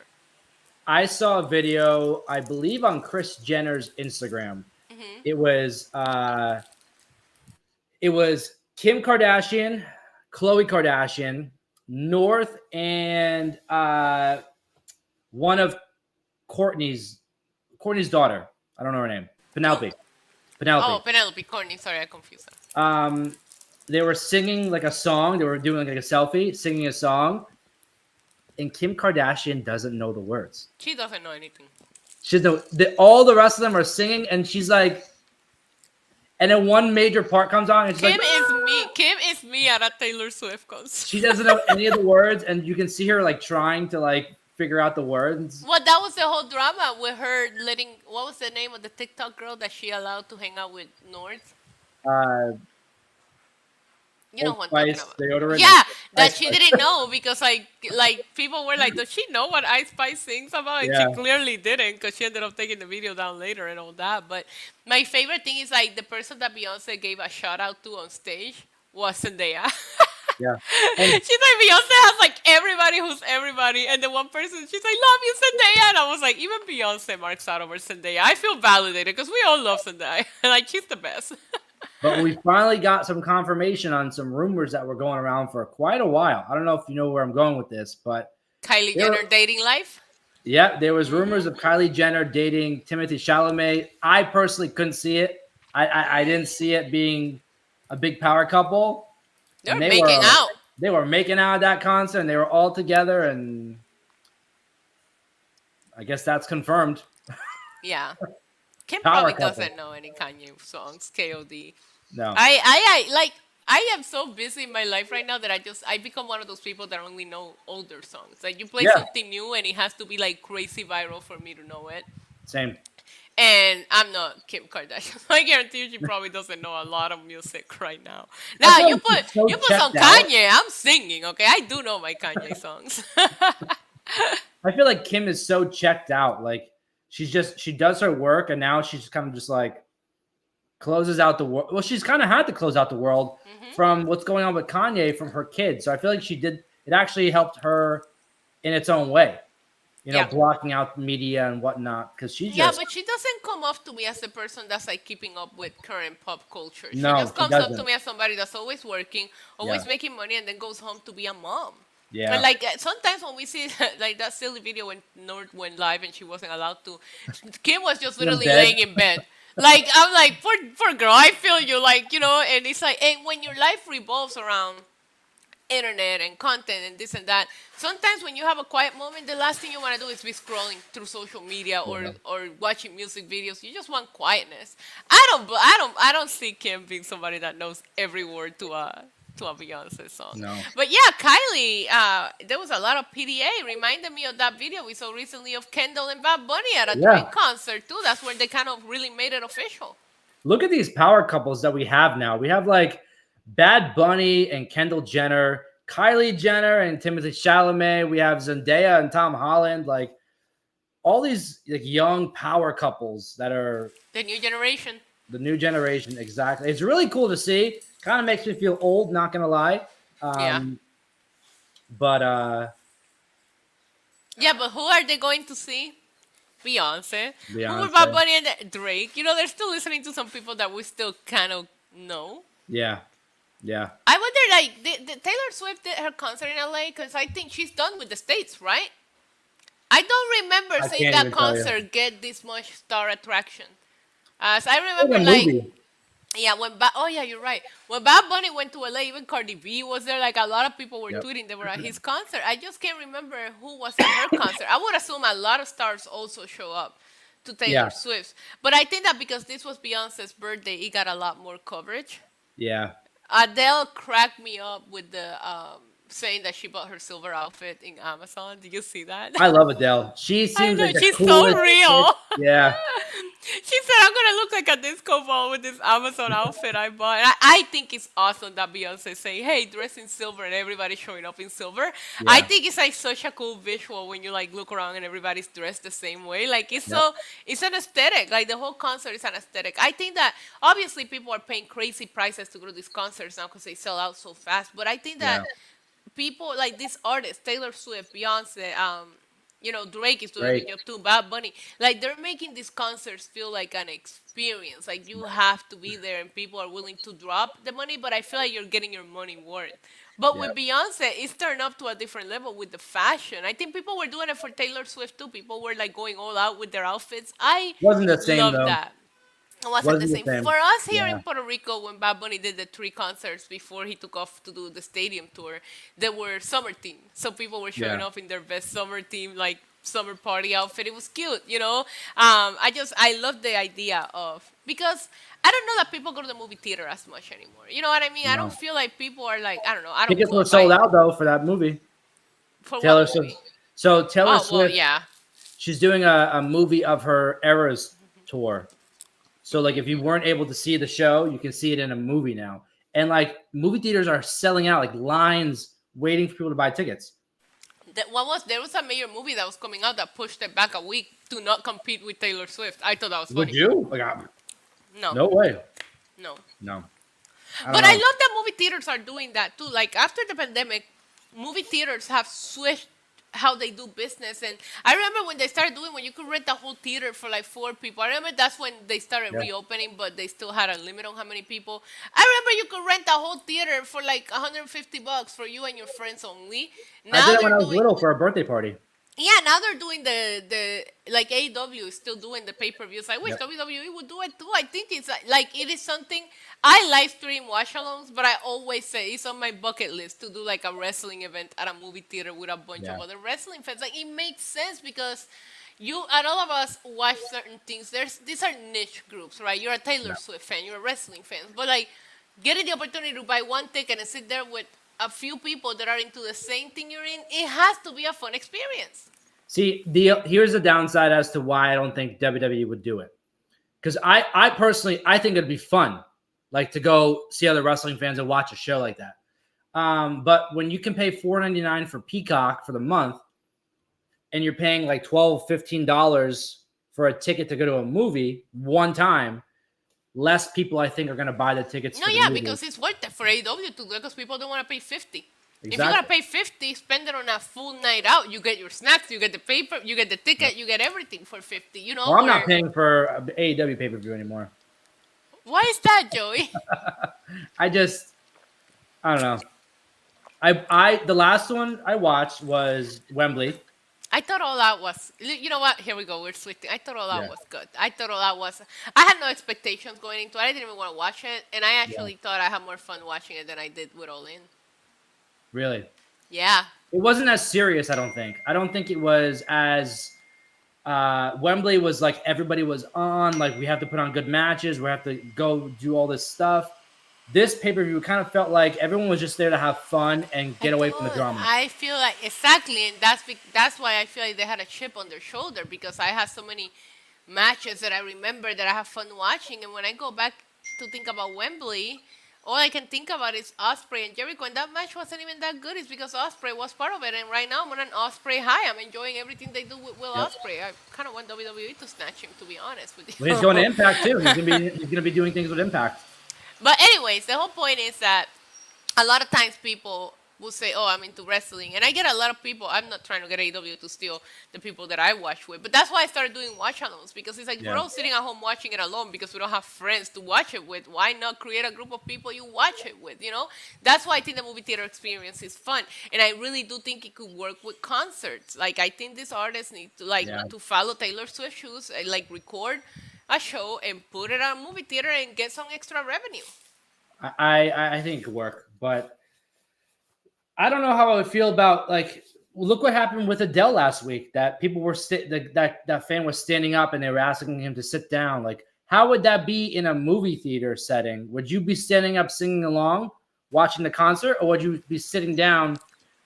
A: I saw a video, I believe, on Chris Jenner's Instagram. It was uh, it was Kim Kardashian, Khloe Kardashian, North, and one of Courtney's daughter. I don't know her name.
B: Oh,
A: Penelope.
B: oh,
A: Penelope.
B: Penelope Corny. Sorry, I confused them.
A: Um, they were singing like a song. They were doing like a selfie, singing a song, and Kim Kardashian doesn't know the words.
B: She doesn't know anything.
A: She all the rest of them are singing, and she's like, and then one major part comes on, and she's like,
B: Kim is me. Kim is me at a Taylor Swift
A: she
B: concert.
A: doesn't know any of the words, and you can see her like trying to like figure out the words.
B: Well, that was the whole drama with her letting. What was the name of the TikTok girl that she allowed to hang out with North?
A: Uh,
B: You know
A: Old
B: what I'm talking
A: Spice
B: about.
A: deodorant.
B: Yeah, that
A: Ice
B: she
A: Spice.
B: didn't know because like people were like, does she know what Ice Spice sings about? And she
A: Yeah,
B: clearly didn't because she ended up taking the video down later and all that. But my favorite thing is like the person that Beyonce gave a shout out to on stage was Zendaya.
A: yeah, and
B: She's like Beyonce has like everybody who's everybody, and the one person she's like love you Zendaya, and I was like even Beyonce marks out over Zendaya. I feel validated because we all love Zendaya, like she's the best.
A: but we finally got some confirmation on some rumors that were going around for quite a while. I don't know if you know where I'm going with this, but
B: Kylie
A: there,
B: Jenner dating life.
A: yeah, there was rumors of Kylie Jenner dating Timothy Chalamet. I personally couldn't see it. I didn't see it being a big power couple, and
B: They're making out.
A: they were making out at that concert, and they were all together, and I guess that's confirmed.
B: Yeah. Kim
A: Power
B: probably
A: couple.
B: doesn't know any Kanye songs. KOD.
A: No,
B: I like. I am so busy in my life right now that I become one of those people that only know older songs. Like you play
A: yeah,
B: something new and it has to be like crazy viral for me to know it.
A: same.
B: And I'm not Kim Kardashian. I guarantee you she probably doesn't know a lot of music right now.
A: I
B: Now
A: feel like she's so
B: you put some
A: checked out.
B: Kanye, I'm singing, okay? I do know my Kanye songs.
A: I feel like Kim is so checked out. Like she does her work, and now she's kind of just like closes out the world. Well, she's kind of had to close out the world
B: Hmm.
A: from what's going on with Kanye from her kids. So I feel like she did. It actually helped her in its own way.
B: Yeah.
A: Blocking out media and whatnot because she
B: Yeah,
A: just
B: but she doesn't come off to me as a person that's like keeping up with current pop culture. She
A: no,
B: just
A: she
B: comes up to
A: doesn't.
B: me as somebody that's always working, always
A: Yeah,
B: making money, and then goes home to be a mom. And
A: yeah.
B: like sometimes when we see like that silly video when Nord went live and she wasn't allowed to, Kim was just
A: In
B: literally
A: bed.
B: laying in bed. Like I'm like, poor girl, I feel you. Like and it's like, and when your life revolves around internet and content and this and that, sometimes when you have a quiet moment, the last thing you want to do is be scrolling through social media
A: Yeah.
B: or watching music videos. You just want quietness. I don't see Kim being somebody that knows every word to a Beyonce song.
A: No.
B: But yeah, Kylie, there was a lot of PDA. Reminded me of that video we saw recently of Kendall and Bad Bunny at a Drake
A: Yeah.
B: concert too. That's where they kind of really made it official.
A: Look at these power couples that we have now. We have like Bad Bunny and Kendall Jenner, Kylie Jenner and Timothy Chalamet. We have Zendaya and Tom Holland. Like all these like young power couples that are
B: The new generation.
A: the new generation. Exactly. It's really cool to see. Kind of makes me feel old, not gonna lie.
B: Yeah.
A: But
B: Yeah, but who are they going to see? Beyonce. Who were Bad
A: Beyonce.
B: Bunny and Drake? They're still listening to some people that we still kind of know.
A: Yeah. Yeah.
B: I wonder, like, the Taylor Swift did her concert in LA because I think she's done with the States, right? I don't remember
A: I
B: seeing
A: can't
B: that
A: even tell you.
B: concert get this much star attraction. As I
A: Like
B: remember,
A: a
B: like,
A: movie.
B: yeah, oh yeah, you're right. When Bad Bunny went to LA, even Cardi B was there. Like a lot of people were
A: Yep.
B: tweeting they were at his concert. I just can't remember who was at her concert. I would assume a lot of stars also show up to Taylor
A: Yeah.
B: Swift. But I think that because this was Beyonce's birthday, it got a lot more coverage.
A: Yeah.
B: Adele cracked me up with the saying that she bought her silver outfit in Amazon. Did you see that?
A: I love Adele. She
B: I
A: seems
B: know
A: like the
B: she's so
A: coolest
B: real.
A: chick. Yeah.
B: She said, "I'm gonna look like a disco ball with this Amazon outfit I bought." And I think it's awesome that Beyonce say, "Hey, dress in silver," and everybody's showing up in silver. I
A: Yeah.
B: think it's like such a cool visual when you like look around and everybody's dressed the same way. Like
A: Yep.
B: it's an aesthetic. Like the whole concert is an aesthetic. I think that obviously people are paying crazy prices to go to these concerts now because they sell out so fast. But I think that
A: Yeah.
B: people like these artists, Taylor Swift, Beyonce, Drake is doing a
A: Great.
B: good job too, Bad Bunny, like they're making these concerts feel like an experience. Like you have to be there, and people are willing to drop the money. But I feel like you're getting your money worth. But
A: Yeah.
B: with Beyonce, it's turned up to a different level with the fashion. I think people were doing it for Taylor Swift too. People were like going all out with their outfits. I
A: Wasn't the same
B: love
A: though.
B: that. It wasn't the
A: Wasn't the
B: same.
A: same.
B: For us here
A: Yeah.
B: in Puerto Rico, when Bad Bunny did the 3 concerts before he took off to do the stadium tour, they were summer themed. So people were showing
A: Yeah.
B: up in their best summer theme, like summer party outfit. It was cute. I love the idea of, because I don't know that people go to the movie theater as much anymore. You know what I mean? I don't
A: No.
B: feel like people are like, I don't know. I don't
A: Tickets
B: go
A: were
B: and buy
A: sold out though for that movie.
B: for what
A: Taylor
B: movie?
A: Swift. So Taylor
B: Oh well,
A: Swift,
B: yeah.
A: she's doing a movie of her Eras tour. So like if you weren't able to see the show, you can see it in a movie now. And like movie theaters are selling out, like lines waiting for people to buy tickets.
B: There was a major movie that was coming out that pushed it back a week to not compete with Taylor Swift. I thought that was
A: Would
B: funny.
A: you? Like,
B: No,
A: no way.
B: no.
A: No. I don't
B: But I
A: know.
B: love that movie theaters are doing that too. Like after the pandemic, movie theaters have switched how they do business. And I remember when they started doing when you could rent the whole theater for like 4 people. I remember that's when they started
A: Yeah.
B: reopening, but they still had a limit on how many people. I remember you could rent the whole theater for like $150 for you and your friends only.
A: I
B: Now
A: did it
B: they're
A: when I was
B: doing
A: little for a birthday party.
B: Yeah, now they're doing the like AEW is still doing the pay-per-views. I wish
A: Yep.
B: WWE would do it too. I think it's like it is something I live stream watch-alongs, but I always say it's on my bucket list to do like a wrestling event at a movie theater with a bunch
A: Yeah.
B: of other wrestling fans. Like it makes sense because you and all of us watch certain things. These are niche groups, right? You're a Taylor
A: Yeah.
B: Swift fan, you're a wrestling fan, but like getting the opportunity to buy one ticket and sit there with a few people that are into the same thing you're in, it has to be a fun experience.
A: See, here's the downside as to why I don't think WWE would do it. because I personally I think it'd be fun, like to go see other wrestling fans and watch a show like that. But when you can pay $4.99 for Peacock for the month, and you're paying like $12-15 for a ticket to go to a movie one time, less people I think are going to buy the tickets
B: No,
A: for the
B: yeah,
A: movie.
B: because it's worth it for AEW to do it because people don't want to pay 50. If you
A: Exactly.
B: gotta pay 50, spend it on a full night out. You get your snacks, you get the paper, you get the ticket, you get everything for 50. You know,
A: Well, I'm
B: or
A: not paying for AEW pay-per-view anymore.
B: why is that, Joey?
A: I don't know. I the last one I watched was Wembley.
B: I thought all that was. You know what? Here we go. We're switching. I thought all that
A: Yeah.
B: was good. I thought all that was. I had no expectations going into it. I didn't even want to watch it, and I
A: Yeah.
B: actually thought I had more fun watching it than I did with All In.
A: Really.
B: Yeah.
A: It wasn't as serious, I don't think. I don't think it was as Wembley was like everybody was on, like we have to put on good matches, we have to go do all this stuff. This pay-per-view kind of felt like everyone was just there to have fun and get away from the drama.
B: I feel like exactly, and that's why I feel like they had a chip on their shoulder because I had so many matches that I remember that I have fun watching, and when I go back to think about Wembley, all I can think about is Osprey and Jericho, and that match wasn't even that good. It's because Osprey was part of it, and right now I'm on an Osprey high. I'm enjoying everything they do with Will
A: Yep.
B: Osprey. I kind of want WWE to snatch him, to be honest with you.
A: Well, he's going to Impact too. He's gonna be doing things with Impact.
B: But anyways, the whole point is that a lot of times people will say, "Oh, I'm into wrestling," and I get a lot of people. I'm not trying to get AEW to steal the people that I watch with, but that's why I started doing watch-alongs because it's like
A: Yeah.
B: we're all sitting at home watching it alone because we don't have friends to watch it with. Why not create a group of people you watch it with? You know, that's why I think the movie theater experience is fun, and I really do think it could work with concerts. Like I think these artists need to
A: Yeah.
B: to follow Taylor Swift shoes, like record a show and put it on a movie theater and get some extra revenue.
A: I think it could work, but I don't know how I would feel about like look what happened with Adele last week. That people were that fan was standing up and they were asking him to sit down. Like, how would that be in a movie theater setting? Would you be standing up singing along, watching the concert, or would you be sitting down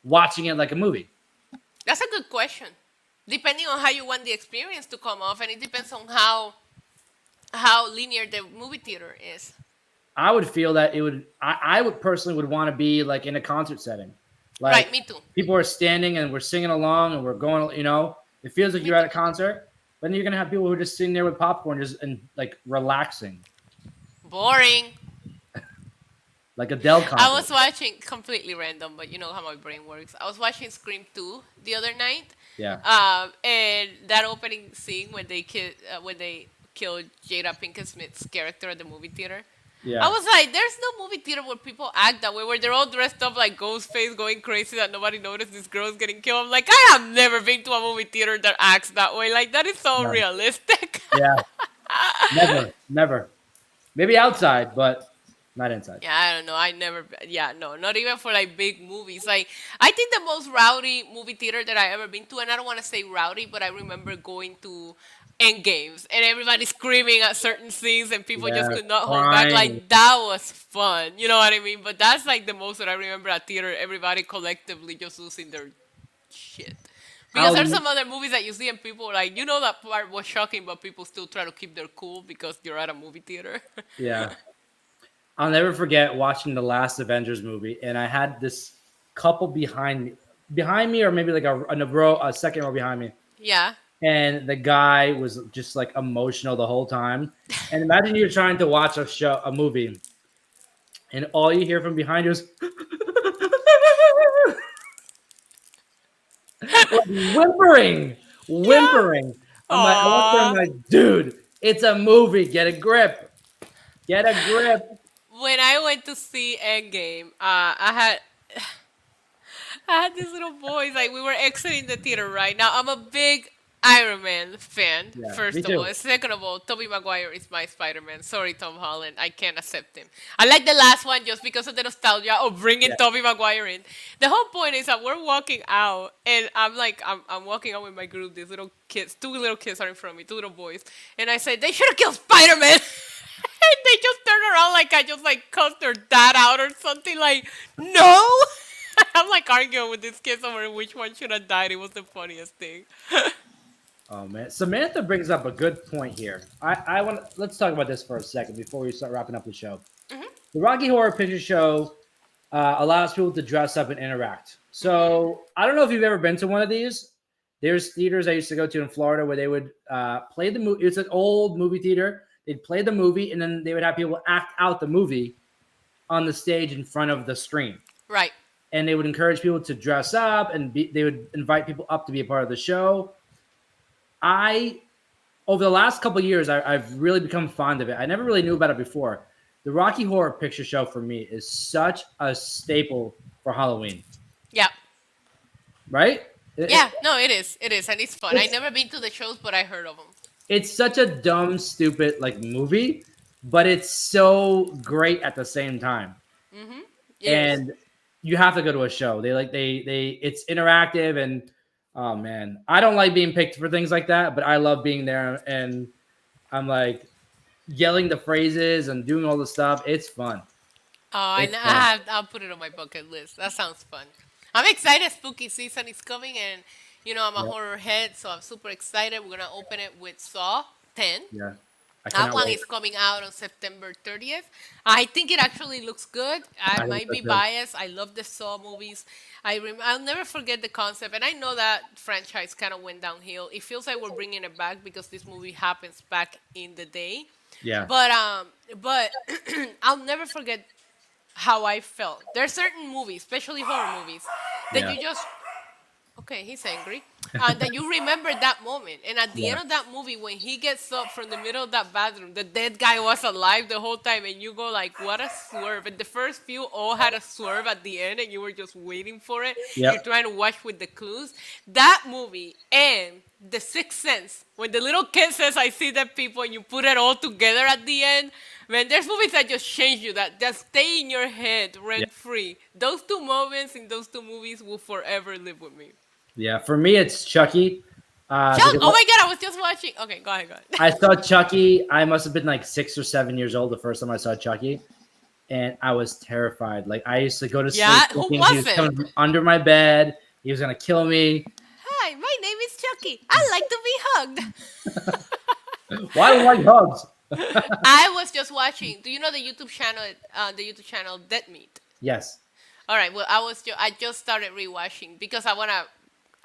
A: watching it like a movie?
B: That's a good question. Depending on how you want the experience to come off, and it depends on how linear the movie theater is.
A: I would feel that it would. I would personally would want to be like in a concert setting. Like,
B: Right, me too.
A: people are standing and we're singing along and we're going. You know, it feels like you're at a concert, but then you're gonna have people who are just sitting there with popcorn, just and like relaxing,
B: Boring.
A: like Adele concert.
B: I was watching completely random, but you know how my brain works. I was watching Scream 2 the other night.
A: Yeah.
B: And that opening scene when they killed Jada Pinkett Smith's character at the movie theater.
A: Yeah.
B: I was like, there's no movie theater where people act that way, where they're all dressed up like Ghostface, going crazy that nobody noticed this girl's getting killed. I'm like, I have never been to a movie theater that acts that way. Like, that is so
A: No.
B: realistic.
A: Yeah. Never. Maybe outside, but not inside.
B: Yeah, I don't know. No, not even for like big movies. Like, I think the most rowdy movie theater that I ever been to, and I don't want to say rowdy, but I remember going to Endgames and everybody screaming at certain scenes and people just
A: Yeah,
B: could not hold back.
A: crying.
B: Like, that was fun. You know what I mean? But that's like the most that I remember at theater, everybody collectively just losing their shit. Because
A: I'll-
B: there's some other movies that you see and people like, you know, that part was shocking, but people still try to keep their cool because you're at a movie theater.
A: Yeah. I'll never forget watching the last Avengers movie, and I had this couple behind me, or maybe like a second row behind me,
B: Yeah.
A: and the guy was just like emotional the whole time. And imagine you're trying to watch a movie, and all you hear from behind you is like whimpering. I'm like, dude, it's a movie. Get a grip.
B: When I went to see Endgame, I had these little boys. Like, we were exiting the theater right now. I'm a big Iron Man fan.
A: Yeah,
B: First
A: me
B: of
A: too.
B: all, second of all, Tobey Maguire is my Spider-Man. Sorry, Tom Holland, I can't accept him. I like the last one just because of the nostalgia of bringing
A: Yeah.
B: Tobey Maguire in. The whole point is that we're walking out, and I'm walking out with my group. These little kids, two little kids are in front of me, two little boys, and I said they should have killed Spider-Man. And they just turned around like I just like cussed their dad out or something. Like, no. I'm like arguing with these kids over which one should have died. It was the funniest thing.
A: Oh man, Samantha brings up a good point here. I want let's talk about this for a second before we start wrapping up the show. The Rocky Horror Picture Show allows people to dress up and interact. So I don't know if you've ever been to one of these. There's theaters I used to go to in Florida where they would play the movie. It's an old movie theater. They'd play the movie and then they would have people act out the movie on the stage in front of the screen.
B: Right.
A: And they would encourage people to dress up and they would invite people up to be a part of the show. Over the last couple of years, I've really become fond of it. I never really knew about it before. The Rocky Horror Picture Show for me is such a staple for Halloween.
B: Yeah.
A: Right?
B: Yeah, no, it is. It is, and it's fun. I've never been to the shows, but I heard of them.
A: It's such a dumb, stupid like movie, but it's so great at the same time.
B: Mm-hmm.
A: And you have to go to a show. It's interactive and oh man, I don't like being picked for things like that, but I love being there and I'm like yelling the phrases and doing all the stuff. It's fun.
B: I'll put it on my bucket list. That sounds fun. I'm excited. Spooky season is coming, and I'm a horror head, so I'm super excited. We're gonna open it with Saw 10.
A: Yeah.
B: That one is coming out on September 30th. I think it actually looks good. I might be biased. I love the Saw movies. I'll never forget the concept, and I know that franchise kind of went downhill. It feels like we're bringing it back because this movie happens back in the day.
A: Yeah.
B: But I'll never forget how I felt. There are certain movies, especially horror movies, that you just he's angry. That you remember that moment. And at the end of that movie, when he gets up from the middle of that bathroom, the dead guy was alive the whole time, and you go like, what a swerve. And the first few all had a swerve at the end, and you were just waiting for it.
A: Yep.
B: You're trying to watch with the clues. That movie and The Sixth Sense, when the little kid says, I see dead people, and you put it all together at the end. Man, there's movies that just change you, that just stay in your head rent-free. Those two moments in those two movies will forever live with me.
A: Yeah, for me, it's Chucky.
B: Oh my God, I was just watching. Okay, go ahead.
A: I saw Chucky. I must have been like 6 or 7 years old the first time I saw Chucky. And I was terrified. Like, I used to go to sleep thinking he was coming from under my bed. He was going to kill me.
B: Hi, my name is Chucky. I like to be hugged.
A: Why do you like hugs?
B: I was just watching. Do you know the YouTube channel Dead Meat?
A: Yes.
B: All right. Well, I just started rewatching because I wanna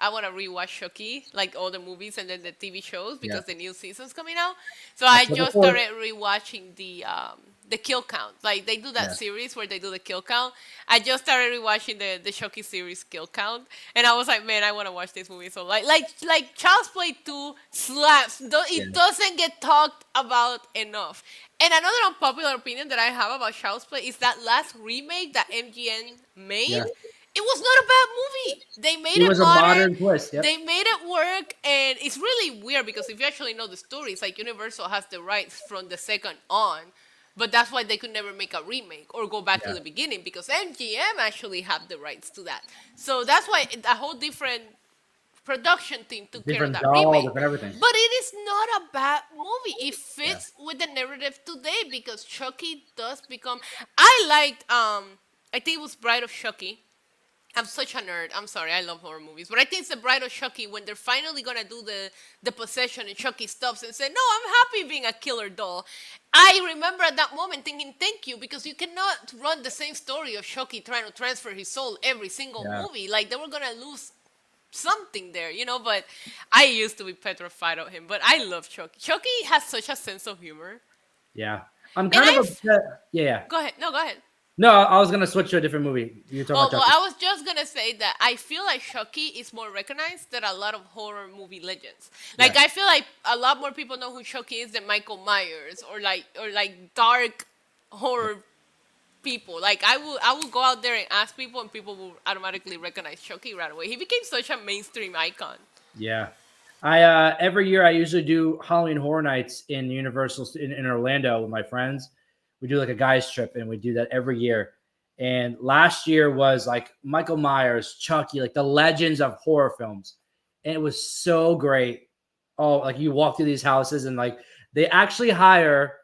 B: rewatch Chucky, like all the movies and then the TV shows because the new season's coming out. So I just started rewatching the kill count. Like they do that series where they do the kill count. I just started rewatching the Chucky series kill count, and I was like, man, I want to watch this movie. So like Child's Play 2 slaps. It doesn't get talked about enough. And another unpopular opinion that I have about Child's Play is that last remake that MGM made. Yeah. It was not a bad movie. They made it
A: a modern twist. Yep.
B: They made it work, and it's really weird because if you actually know the story, it's like Universal has the rights from the second on, but that's why they could never make a remake or go back to the beginning because MGM actually have the rights to that. So that's why a whole different production team took care of that remake.
A: Everything.
B: But it is not a bad movie. It fits with the narrative today because Chucky does become. I liked. I think it was Bride of Chucky. I'm such a nerd. I'm sorry. I love horror movies. But I think it's the Bride of Chucky when they're finally going to do the possession and Chucky stops and says, no, I'm happy being a killer doll. I remember at that moment thinking, thank you, because you cannot run the same story of Chucky trying to transfer his soul every single movie. Like, they were going to lose something there, but I used to be petrified of him. But I love Chucky. Chucky has such a sense of humor.
A: Yeah. I'm kind of upset. Yeah.
B: Go ahead. No, go ahead.
A: No, I was gonna switch to a different movie. You're talking about Chucky.
B: Well, I was just gonna say that I feel like Chucky is more recognized than a lot of horror movie legends. Like I feel like a lot more people know who Chucky is than Michael Myers or like dark horror people. Like I will go out there and ask people, and people will automatically recognize Chucky right away. He became such a mainstream icon.
A: Yeah. I every year I usually do Halloween Horror Nights in Universal in Orlando with my friends. We do like a guys trip, and we do that every year. And last year was like Michael Myers, Chucky, like the legends of horror films. And it was so great. Oh, like you walk through these houses and like they actually hire,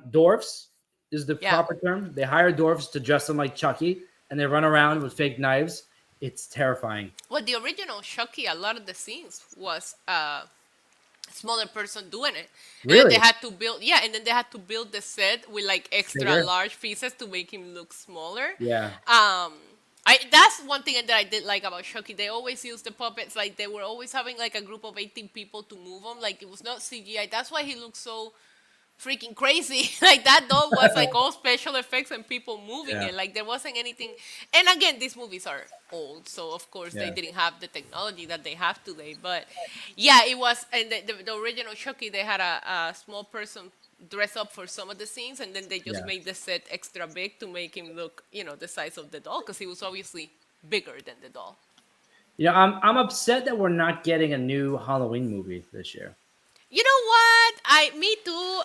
A: dwarfs is the proper term. They hire dwarfs to dress them like Chucky, and they run around with fake knives. It's terrifying.
B: Well, the original Chucky, a lot of the scenes was smaller person doing it, and then they
A: Really
B: had to build, yeah, and then they had to build the set with like extra
A: bigger.
B: large pieces to make him look smaller.
A: Yeah,
B: That's one thing that I did like about Chucky. They always used the puppets, like they were always having like a group of 18 people to move them. Like it was not CGI. That's why he looked so freaking crazy. Like that doll was like all special effects and people moving
A: yeah,
B: it. Like there wasn't anything. And again, these movies are old, so of course they
A: yeah,
B: didn't have the technology that they have today. But yeah, it was. And the original Chucky, they had a small person dress up for some of the scenes, and then they just
A: yeah.
B: made the set extra big to make him look, the size of the doll, because he was obviously bigger than the doll.
A: I'm upset that we're not getting a new Halloween movie this year.
B: You know what? Me too.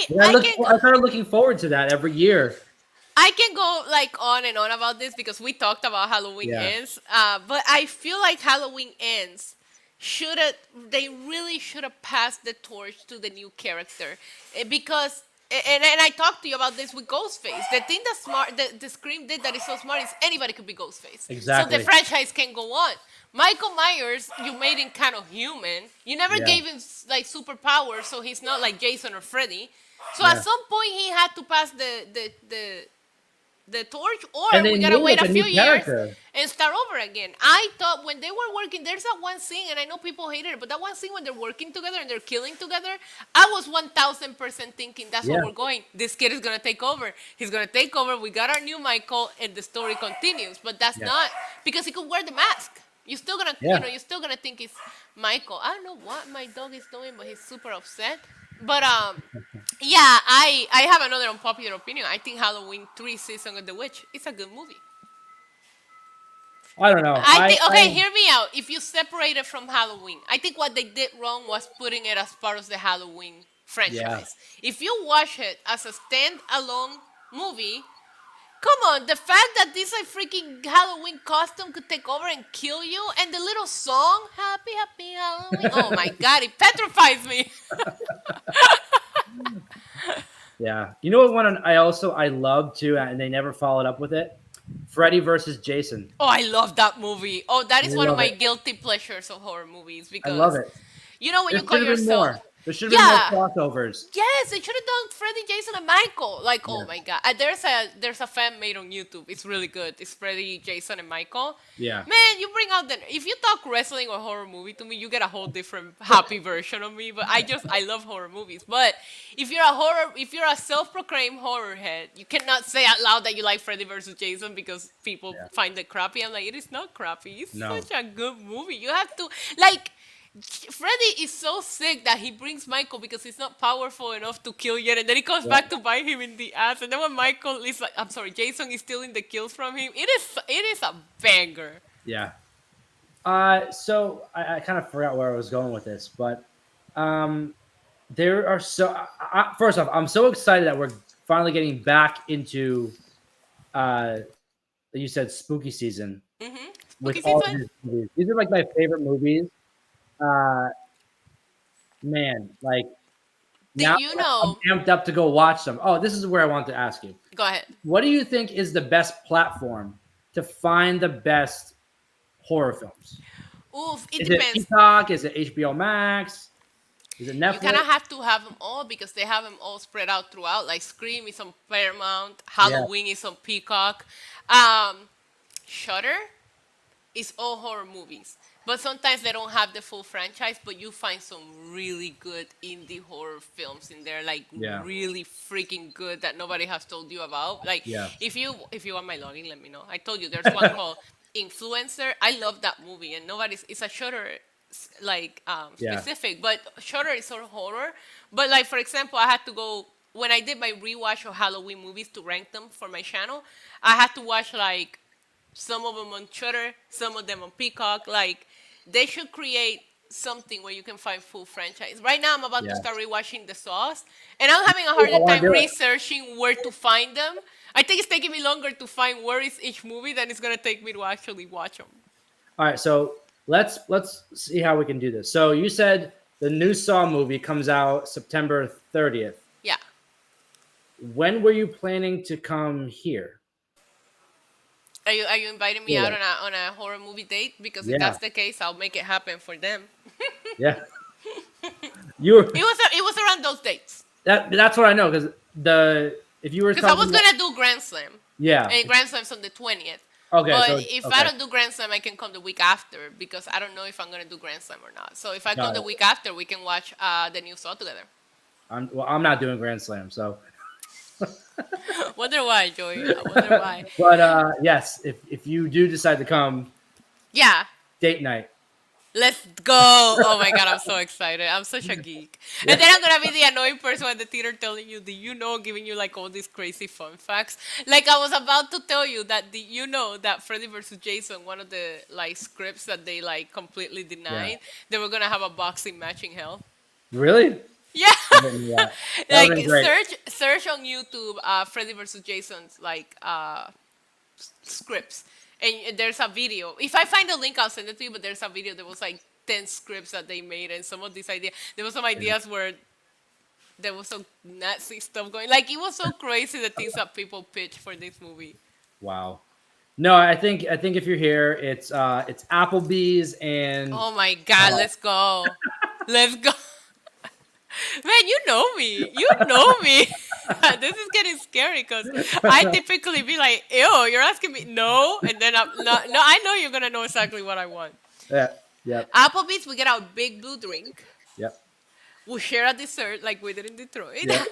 A: Yeah, I started looking forward to that every year.
B: I can go like on and on about this because we talked about Halloween
A: Yeah,
B: ends, but I feel like Halloween ends should have they really should have passed the torch to the new character. Because and I talked to you about this with Ghostface. The thing that the Scream did that is so smart is anybody could be Ghostface. So the
A: exactly.
B: franchise can go on. Michael Myers, you made him kind of human. You never
A: Yeah,
B: gave him like superpowers, so he's not like Jason or Freddy. So at
A: yeah.
B: some point he had to pass the torch, or
A: And they
B: we gotta
A: made
B: wait
A: like
B: a
A: a
B: few
A: new
B: years
A: character.
B: and start over again. I thought when they were working, there's that one scene, and I know people hated it, but that one scene when they're working together and they're killing together, I was 1000% thinking that's
A: Yeah,
B: what we're going. This kid is gonna take over. He's gonna take over. We got our new Michael, and the story continues. But that's
A: yeah,
B: not, because he could wear the mask. You're still gonna,
A: yeah.
B: you're still gonna think it's Michael. I don't know what my dog is doing, but he's super upset. But yeah, I have another unpopular opinion. I think Halloween 3 Season of the Witch is a good movie.
A: I don't know.
B: I think, okay, hear me out. If you separate it from Halloween, I think what they did wrong was putting it as part of the Halloween
A: Yeah,
B: franchise. If you watch it as a standalone movie, come on, the fact that this like freaking Halloween costume could take over and kill you, and the little song, Happy Happy Halloween. Oh my god, it petrifies me.
A: yeah. You know what one I love too, and they never followed up with it. Freddy versus Jason.
B: Oh, I love that movie. Oh, that
A: I
B: is one of
A: love
B: my
A: it.
B: guilty pleasures of horror movies,
A: I love
B: because
A: it.
B: when
A: There
B: you call
A: should have been
B: yourself,
A: more. There should have been
B: yeah,
A: more crossovers.
B: yes, they should have done Freddy, Jason, and Michael. Like, oh
A: Yeah,
B: my god, there's a fan made on YouTube. It's really good. It's Freddy, Jason, and Michael.
A: yeah,
B: Man, you bring out the if you talk wrestling or horror movie to me, you get a whole different happy version of me. But I love horror movies. But if you're a self-proclaimed horror head, you cannot say out loud that you like Freddy versus Jason because people
A: yeah.
B: find it crappy. I'm like, it is not crappy. It's
A: No.
B: such a good movie. You have to like. Freddy is so sick that he brings Michael because he's not powerful enough to kill yet, and then he comes
A: Yeah,
B: back to bite him in the ass. And then when Michael is like, I'm sorry, Jason is stealing the kills from him. It is a banger.
A: yeah. So I kind of forgot where I was going with this, but there are first off, I'm so excited that we're finally getting back into uh, you said spooky season with
B: Spooky
A: all of
B: season.
A: these movies. These are like my favorite movies. Uh, man, like
B: Do
A: now
B: you
A: I'm
B: know?
A: amped up to go watch them. Oh, this is where I want to ask you.
B: Go ahead.
A: What do you think is the best platform to find the best horror films?
B: Oof, it
A: Is it
B: depends.
A: Peacock? Is it HBO Max? Is it
B: You kind
A: Netflix?
B: of have to have them all because they have them all spread out throughout. Like Scream is on Paramount,
A: Yeah,
B: Halloween is on Peacock, um, Shutter is all horror movies. But sometimes they don't have the full franchise, but you find some really good indie horror films in there, like
A: yeah,
B: really freaking good that nobody has told you about. Like
A: yeah,
B: if you want my login, let me know. I told you there's one called Influencer. I love that movie, and nobody's. It's a Shutter like
A: yeah,
B: specific, but Shutter is sort of horror. But like for example, I had to go when I did my rewatch of Halloween movies to rank them for my channel. I had to watch like some of them on Shutter, some of them on Peacock. Like they should create something where you can find full franchise. Right now, I'm about to
A: yeah.
B: start rewatching The Sauce, and I'm having a
A: Oh, I
B: harder
A: want
B: time
A: to do it.
B: researching where to find them. I think it's taking me longer to find where is each movie than it's gonna take me to actually watch them.
A: All right, so let's see how we can do this. So you said the new Saw movie comes out September 30th.
B: Yeah.
A: When were you planning to come here?
B: Are you inviting me
A: Yeah.
B: out on a horror movie date? Because if
A: Yeah.
B: that's the case, I'll make it happen for them.
A: Yeah. You were
B: It was around those dates.
A: that's what I know because the if you were
B: Because I
A: talking
B: was
A: about
B: gonna do Grand Slam,
A: yeah.
B: and Grand Slam's on the 20th.
A: Okay,
B: But
A: so
B: if I
A: okay.
B: don't do Grand Slam, I can come the week after because I don't know if I'm gonna do Grand Slam or not. So if I come
A: Got
B: the
A: it.
B: week after, we can watch the new Saw together.
A: I'm not doing Grand Slam, so
B: Wonder why, Joey? I wonder why.
A: but yes, if you do decide to come,
B: Yeah,
A: date night.
B: let's go. Oh my god, I'm so excited. I'm such a geek. And
A: Yeah.
B: then I'm gonna be the annoying person at the theater telling you, do you know, giving you like all these crazy fun facts. Like I was about to tell you that do you know that Freddy versus Jason, one of the like scripts that they like completely
A: Yeah.
B: denied, they were gonna have a boxing match in hell.
A: Really?
B: Yeah.
A: I didn't know that. That would
B: Like
A: have been great.
B: search on YouTube Freddy versus Jason's like scripts, and there's a video. If I find the link, I'll send it to you. But there's a video. There was like 10 scripts that they made, and some of these ideas. There was some
A: Yeah.
B: ideas where there was some Nazi stuff going. Like it was so crazy the things that people pitched for this movie.
A: Wow. No, I think if you're here, it's Applebee's and
B: Oh my god,
A: uh,
B: let's go, let's go. Man, you know me. You know me. This is getting scary because I typically be like, ew, you're asking me no, and then I'm not. No, I know you're gonna know exactly what I want.
A: yeah, yep,
B: Applebee's, we get our big blue drink.
A: yep,
B: We share a dessert like we did in Detroit.
A: yep.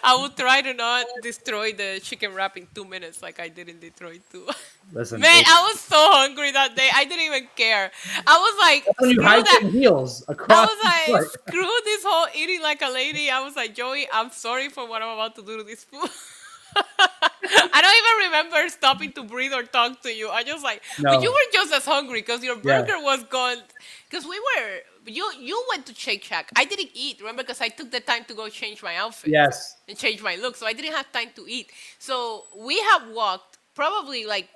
B: I will try to not destroy the chicken wrap in 2 minutes like I did in Detroit too.
A: Listen,
B: Man, I was so hungry that day. I didn't even care. I was like,
A: that's when you
B: screw
A: hike
B: that.
A: in heels
B: I
A: across
B: was
A: the
B: like,
A: court.
B: screw this whole eating like a lady. I was like, Joey, I'm sorry for what I'm about to do to this food. I don't even remember stopping to breathe or talk to you. I just like, but you
A: No,
B: were just as hungry because your
A: yeah,
B: burger was gone. Because you went to Shake Shack. I didn't eat, remember, because I took the time to go change my outfit
A: yes,
B: and change my look. So I didn't have time to eat. So we have walked probably like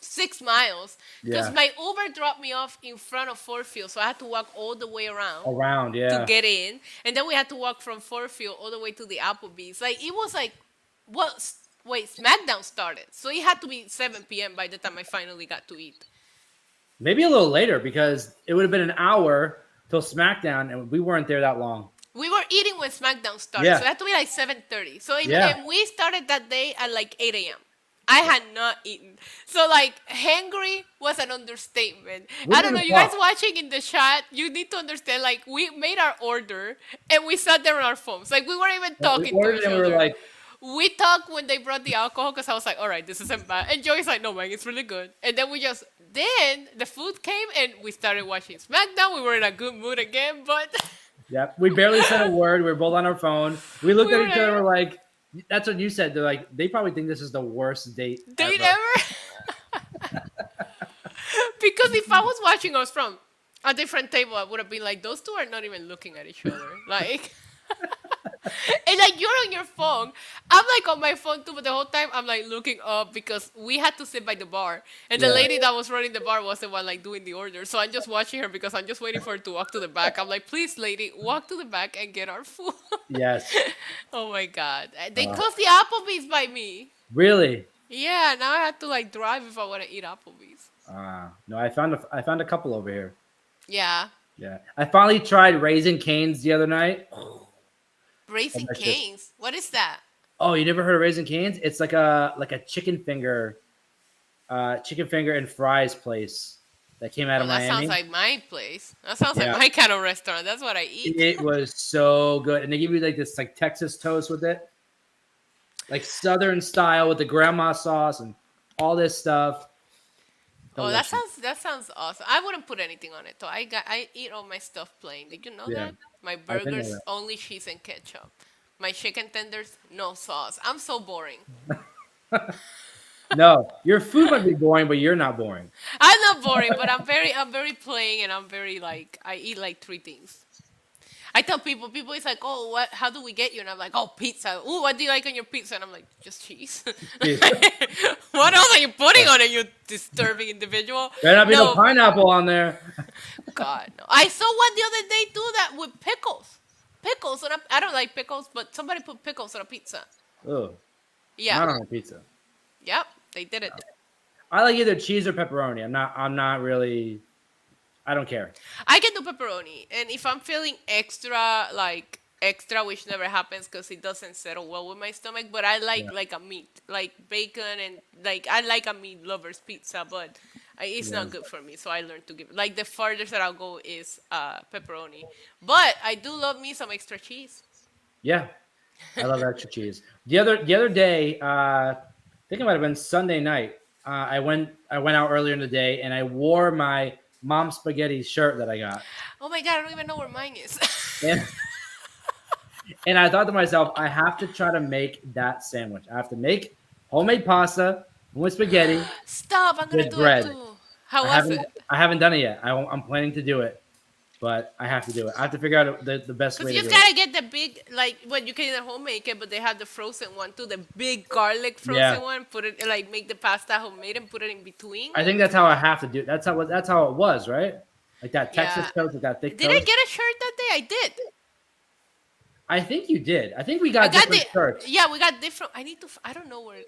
B: 6 miles because
A: yeah,
B: my Uber dropped me off in front of Ford Field. So I had to walk all the way around
A: around,
B: to
A: yeah.
B: get in. And then we had to walk from Ford Field all the way to the Applebee's. Like it was like, what? Wait, SmackDown started. So it had to be 7 p.m. by the time I finally got to eat.
A: Maybe a little later because it would have been an hour till SmackDown, and we weren't there that long.
B: We were eating when SmackDown started,
A: Yeah,
B: so it had to be like 7:30. So even
A: yeah.
B: and we started that day at like 8 a.m. I had not eaten, so like hangry was an understatement.
A: We
B: I
A: didn't
B: don't know,
A: even
B: you guys
A: talk.
B: watching in the chat, you need to understand. Like we made our order and we sat there on our phones, like we weren't even
A: We
B: talking to
A: ordered
B: each
A: and we were
B: other.
A: like,
B: We talked when they brought the alcohol because I was like, all right, this isn't bad. And Joey's like, no, man, it's really good. And then then the food came and we started watching SmackDown. We were in a good mood again, but
A: yeah. We barely said a word. We were both on our phone. We looked
B: we
A: at
B: were
A: each other.
B: like,
A: We're like, that's what you said. They're like, they probably think this is the worst date
B: date
A: ever.
B: ever? Because if I was watching us from a different table, I would have been like, those two are not even looking at each other. Like, and like you're on your phone. I'm like on my phone too, but the whole time I'm like looking up because we had to sit by the bar. And the
A: Yeah.
B: lady that was running the bar was the one like doing the order. So I'm just watching her because I'm just waiting for her to walk to the back. I'm like, please, lady, walk to the back and get our food.
A: Yes.
B: Oh my God. They
A: Uh,
B: closed the Applebee's by me.
A: really?
B: Yeah, now I have to like drive if I want to eat Applebee's.
A: No, I found a couple over here.
B: Yeah.
A: Yeah. I finally tried Raising Cane's the other night.
B: Raising
A: Delicious.
B: Cane's. What is that?
A: Oh, you never heard of Raising Cane's? It's like a chicken finger and fries place that came out
B: Oh,
A: of
B: that sounds
A: Miami.
B: like my place. That sounds like
A: Yeah.
B: my kind of restaurant. That's what I eat.
A: It was so good. And they give you like this like Texas toast with it. Like Southern style with the grandma sauce and all this stuff.
B: Oh, that
A: Delicious.
B: sounds awesome. I wouldn't put anything on it though. I eat all my stuff plain. Did you know
A: Yeah.
B: that? My
A: I didn't know
B: burgers
A: that.
B: only cheese and ketchup. My chicken tenders no sauce. I'm so boring.
A: No, your food might be boring, but you're not boring.
B: I'm not boring, but I'm very plain and I'm very like I eat like three things. I tell people is like, oh, what? How do we get you? And I'm like, oh, pizza. Oh, what do you like on your pizza? And I'm like, just cheese.
A: Jeez.
B: What else are you putting on it, you disturbing individual?
A: Better not be no
B: No,
A: pineapple on there.
B: God, no. I saw one the other day do that with pickles. Pickles on I don't like pickles, but somebody put pickles on a pizza.
A: Oh,
B: Yeah.
A: not on a pizza.
B: Yep, they did it.
A: I like either cheese or pepperoni. I'm not really. I don't care.
B: I can do pepperoni, and if I'm feeling extra, like extra, which never happens because it doesn't settle well with my stomach. But I
A: Yeah.
B: like a meat, like bacon, and like I like a meat lover's pizza, but it's
A: Yeah.
B: not good for me. So I learned to give like the farthest that I'll go is pepperoni. But I do love me some extra cheese.
A: Yeah. I love extra cheese. The other day, I think it might have been Sunday night. I went out earlier in the day and I wore my mom spaghetti shirt that I got.
B: Oh my god, I don't even know where mine is.
A: And and I thought to myself, I have to try to make that sandwich. I have to make homemade pasta with spaghetti
B: Stop! I'm gonna
A: with
B: do it
A: bread.
B: too. How
A: I
B: was
A: haven't
B: it?
A: I haven't done it yet. I'm planning to do it, but I have to do it. I have to figure out the best
B: Cause
A: way
B: you
A: to
B: just
A: do it.
B: gotta get the big, like, well, you can either home make it, but they have the frozen one too, the big garlic
A: Yeah,
B: frozen one. Put it like make the pasta homemade and put it in between.
A: I think that's how I have to do it. That's how it was, right? Like that Texas
B: Yeah.
A: toast, like that thick
B: Did I
A: toast.
B: get a shirt that day? I did.
A: I think you did. I think we
B: I
A: got
B: got the
A: different shirts.
B: yeah. We got different. I need to. I don't know where.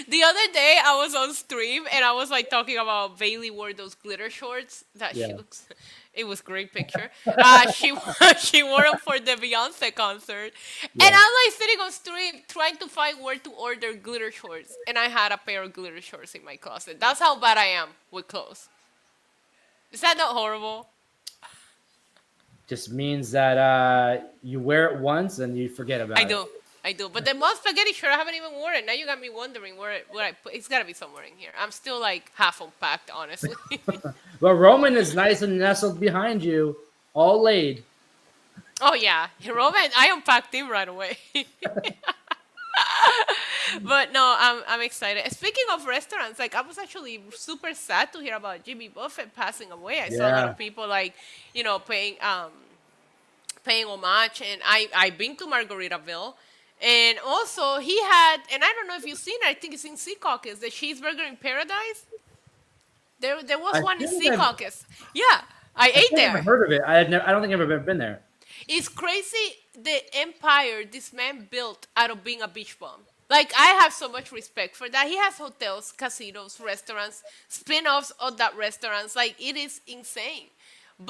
B: The other day I was on stream and I was like talking about Bailey wore those glitter shorts that she
A: Yeah,
B: looks. It was great picture. She she wore them for the Beyonce concert, and
A: yeah.
B: I'm like sitting on stream trying to find where to order glitter shorts, and I had a pair of glitter shorts in my closet. That's how bad I am with clothes. Is that not horrible?
A: Just means that you wear it once and you forget
B: I
A: about it.
B: do. I do. But the mom spaghetti shirt, I haven't even worn it. Now you got me wondering where I put. It's got to be somewhere in here. I'm still like half unpacked, honestly.
A: But Roman is nice and nestled behind you, all laid.
B: Oh yeah, Roman, I unpacked him right away. But no, I'm excited. Speaking of restaurants, like I was actually super sad to hear about Jimmy Buffett passing away. I saw a lot
A: Yeah,
B: of people like, paying homage, and I've been to Margaritaville, and also he had, and I don't know if you've seen it. I think it's in Sea Caucus, the cheeseburger in paradise. There was
A: I
B: one in
A: think
B: Sea
A: I've
B: Caucus. Yeah, I
A: I
B: ate
A: think I've
B: there.
A: heard of it. I don't think I've ever been there.
B: It's crazy the empire this man built out of being a beach bum. Like I have so much respect for that. He has hotels, casinos, restaurants, spin-offs of that restaurants. Like it is insane.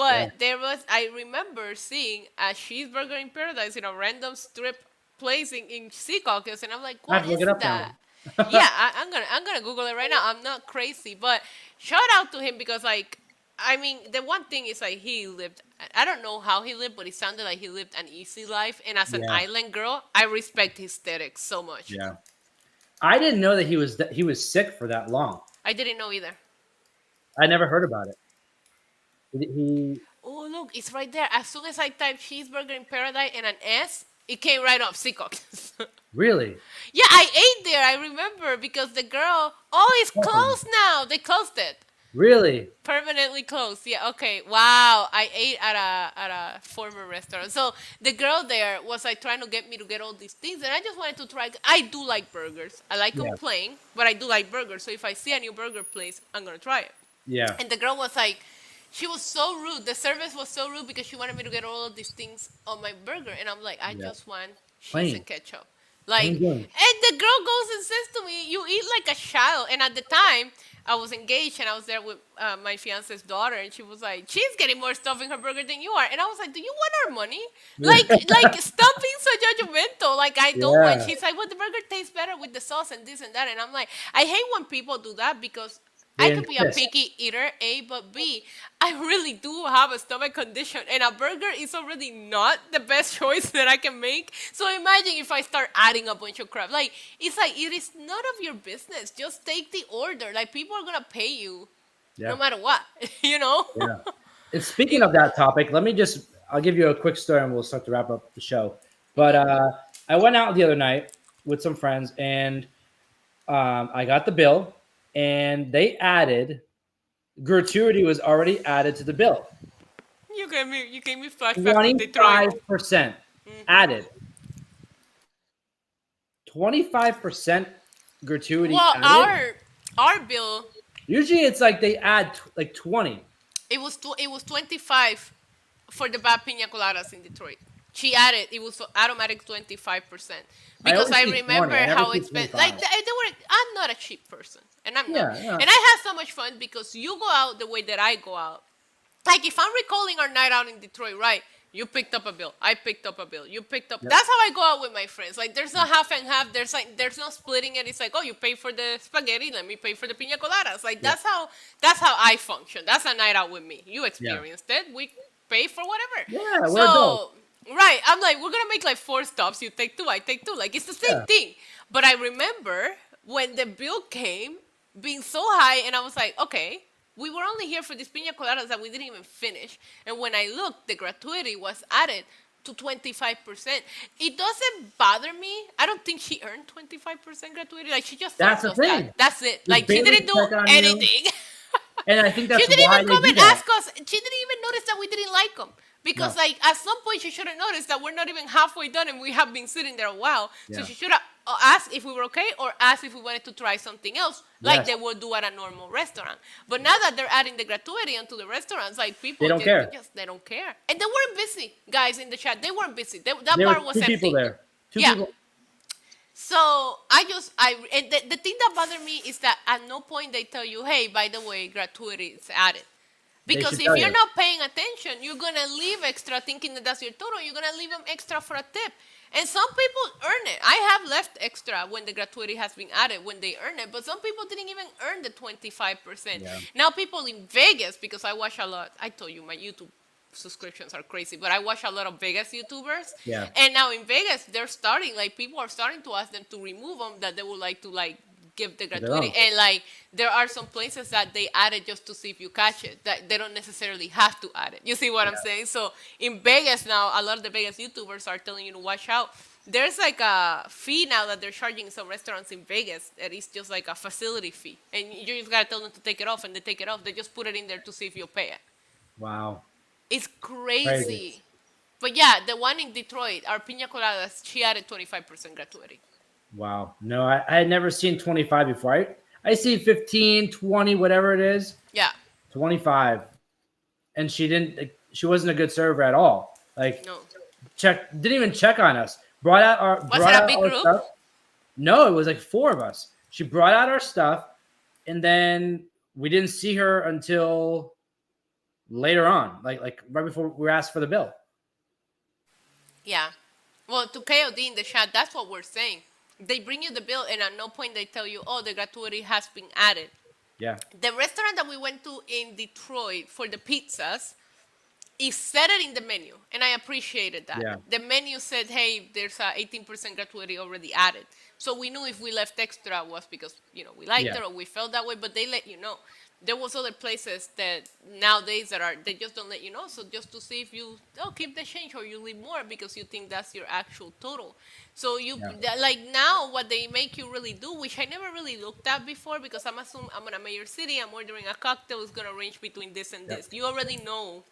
A: Yeah,
B: But there was I remember seeing a cheeseburger in paradise in a random strip place in Sea Caucus, and I'm like,
A: I have
B: what
A: to look
B: is
A: it up
B: that?
A: now.
B: Yeah, I'm gonna Google it right now. I'm not crazy, but shout out to him because like I mean the one thing is like he lived. I don't know how he lived, but it sounded like he lived an easy life. And as an
A: Yeah,
B: island girl, I respect his aesthetics so much.
A: yeah. I didn't know that he was sick for that long.
B: I didn't know either.
A: I never heard about it. He
B: Oh look, it's right there. As soon as I typed cheeseburger in paradise and an S, it came right up. Seacock.
A: really.
B: Yeah, I ate there. I remember because the girl. Oh, it's
A: Oh,
B: closed now. They closed it.
A: really?
B: Permanently closed. Yeah. Okay. Wow. I ate at a former restaurant. So the girl there was like trying to get me to get all these things, and I just wanted to try. I do like burgers. I like them
A: Yeah,
B: plain, but I do like burgers. So if I see a new burger place, I'm gonna try it.
A: yeah,
B: And the girl was like, she was so rude. The service was so rude because she wanted me to get all of these things on my burger, and I'm like, I
A: yeah.
B: just want cheese
A: Plain,
B: and ketchup.
A: plain
B: Like,
A: Jane.
B: and the girl goes and says to me, "You eat like a child." And at the time, I was engaged and I was there with my fiance's daughter, and she was like, "She's getting more stuff in her burger than you are." And I was like, "Do you want our money? Like, stop being so judgmental. Like, I don't want."
A: Yeah,
B: She's like, "Well, the burger tastes better with the sauce and this and that." And I'm like, I hate when people do that because I
A: they
B: could be a
A: insist.
B: picky eater, A, but B, I really do have a stomach condition, and a burger is already not the best choice that I can make. So imagine if I start adding a bunch of crap. Like, it's like, it is none of your business. Just take the order. Like, people are going to pay you no
A: Yeah,
B: matter what, you know?
A: yeah. And speaking of that topic, I'll give you a quick story and we'll start to wrap up the show. But I went out the other night with some friends and I got the bill and they added gratuity was already added to the bill.
B: You gave me flashback to Detroit.
A: 25% added. 25% gratuity
B: Well,
A: added.
B: our bill,
A: Usually it's like they add like 20.
B: it was 25 for the bad pina coladas in Detroit. she added it was automatic 25%
A: I
B: because
A: always
B: I
A: see 20.
B: remember
A: I never
B: how
A: see
B: expensive. Like
A: 25.
B: they were. I'm not a cheap person, and I'm not.
A: Yeah, yeah.
B: And I had so much fun because you go out the way that I go out. Like if I'm recalling our night out in Detroit, right? You picked up a bill. I picked up a bill. You picked up.
A: Yep.
B: That's how I go out with my friends. Like there's no half and half. There's no splitting it. It's like, oh, you pay for the spaghetti. Let me pay for the pina coladas. Like
A: Yeah.
B: that's how I function. That's a night out with me. You
A: Yeah.
B: experienced it. We pay for whatever.
A: Yeah, we're adults.
B: So right, I'm like, we're gonna make like 4 stops. You take two. I take two. Like it's the same
A: Yeah.
B: thing. But I remember when the bill came being so high, and I was like, okay, we were only here for these pina coladas that we didn't even finish. And when I looked, the gratuity was added to 25%. It doesn't bother me. I don't think she earned 25% gratuity. Like she just
A: That's
B: served
A: the
B: us
A: thing.
B: that. That's it.
A: Does
B: Like she
A: Bailey
B: didn't do
A: check on you?
B: anything.
A: And I think
B: She
A: that's
B: didn't
A: why
B: even
A: they
B: come
A: do
B: and
A: that.
B: ask us. She didn't even notice that we didn't like them. Because,
A: No.
B: like, at some point, she should have noticed that we're not even halfway done and we have been sitting there a while. So
A: Yeah.
B: she should have asked if we were okay or asked if we wanted to try something else, like
A: Yes.
B: they would do at a normal restaurant. But now that they're adding the gratuity onto the restaurants, like, people
A: They don't care.
B: they don't care. And they weren't busy, guys, in the chat. They weren't busy. That
A: There
B: bar
A: were
B: was
A: two
B: empty.
A: people there. Two
B: Yeah.
A: people.
B: So and the thing that bothered me is that at no point they tell you, hey, by the way, gratuity is added. Because
A: should
B: if
A: tell
B: you're
A: you.
B: not paying attention, you're gonna leave extra thinking that that's your total. You're gonna leave them extra for a tip. And some people earn it. I have left extra when the gratuity has been added when they earn it, but some people didn't even earn the 25%.
A: Yeah.
B: Now people in Vegas, because I watch a lot, I told you my YouTube subscriptions are crazy, but I watch a lot of Vegas YouTubers.
A: Yeah.
B: And now in Vegas, they're starting, like people are starting to ask them to remove them that they would like to like give the gratuity.
A: own.
B: And like there are some places that they add it just to see if you catch it. That they don't necessarily have to add it. You see what I'm saying? So in Vegas now, a lot of the Vegas YouTubers are telling you to watch out. There's like a fee now that they're charging some restaurants in Vegas that is just like a facility fee. And you just gotta tell them to take it off, and they take it off. They just put it in there to see if you'll pay it.
A: Wow.
B: It's crazy. But yeah, the one in Detroit, our pina coladas, she added 25% gratuity.
A: Wow. No, I had never seen 25 before. I see 15, 20, whatever it is.
B: Yeah.
A: 25. And she wasn't a good server at all. Like
B: No.
A: didn't even check on us. Brought out our
B: Was it a big group?
A: stuff. No, it was like 4 of us. She brought out our stuff, and then we didn't see her until later on, like right before we were asked for the bill.
B: Yeah. Well, to KOD in the chat, that's what we're saying. They bring you the bill, and at no point they tell you, oh, the gratuity has been added.
A: Yeah.
B: The restaurant that we went to in Detroit for the pizzas, it said it in the menu, and I appreciated that.
A: Yeah.
B: The menu said, hey, there's a 18% gratuity already added. So we knew if we left extra was because, we liked it or we felt that way, but they let you know. There was other places that nowadays they just don't let you know. So just to see if you keep the change or you leave more because you think that's your actual total. So like now what they make you really do, which I never really looked at before because I'm in a major city, I'm ordering a cocktail, it's going to range between this and this. You already know.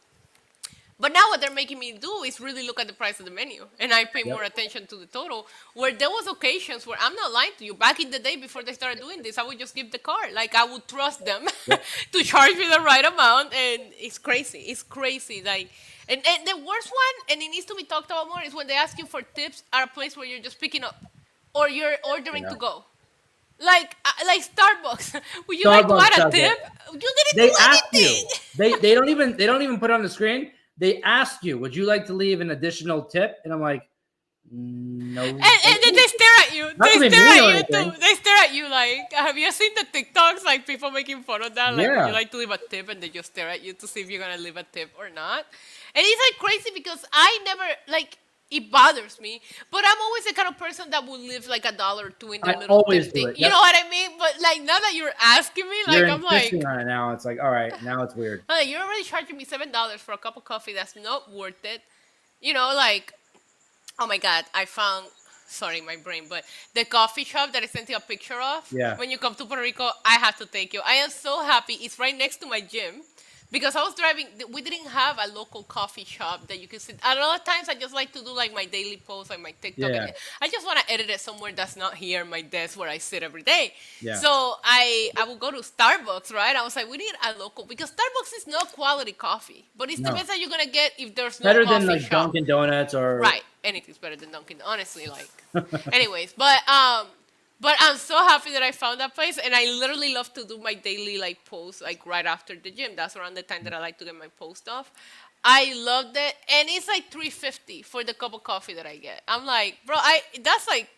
B: But now what they're making me do is really look at the price of the menu. And I pay more attention to the total. Where there was occasions where, I'm not lying to you, back in the day before they started doing this, I would just give the card. Like, I would trust them to charge me the right amount. And it's crazy. It's crazy. Like, and the worst one, and it needs to be talked about more, is when they ask you for tips at a place where you're just picking up. Or you're ordering to go. Like Starbucks. Would you like to add a tip? You didn't
A: They
B: do
A: ask
B: anything.
A: you. They don't even put it on the screen. They ask you, would you like to leave an additional tip? And I'm like, no.
B: And then they stare at you. They stare at you too. They stare at you like, have you seen the TikToks? Like people making fun of that? Like, would you like to leave a tip? And they just stare at you to see if you're going to leave a tip or not. And it's like crazy because I never, like, it bothers me, but I'm always the kind of person that will leave like $1 or $2 in their little tip thing. You know what I mean? But like now that you're asking me, like I'm like,
A: on it now. It's like, all right, now it's weird.
B: Like, you're already charging me $7 for a cup of coffee. That's not worth it. Like, oh my God, I found. Sorry, my brain, but the coffee shop that I sent you a picture of.
A: Yeah.
B: When you come to Puerto Rico, I have to take you. I am so happy. It's right next to my gym. because I was driving. We didn't have a local coffee shop that you could sit. A lot of times, I just like to do like my daily posts, like my TikTok, and
A: Yeah.
B: I just want to edit it somewhere that's not here, my desk where I sit every day.
A: Yeah.
B: So I would go to Starbucks, right? I was like, we need a local because Starbucks is not quality coffee, but it's the
A: No.
B: best that you're gonna get if there's no
A: Better than
B: coffee
A: like
B: shop.
A: Dunkin' Donuts or
B: Right. Anything's better than Dunkin', honestly. Like, anyways, but I'm so happy that I found that place, and I literally love to do my daily like posts like right after the gym. That's around the time that I like to get my post off. I loved it, and it's like 350 for the cup of coffee that I get. I'm like, bro, I that's like.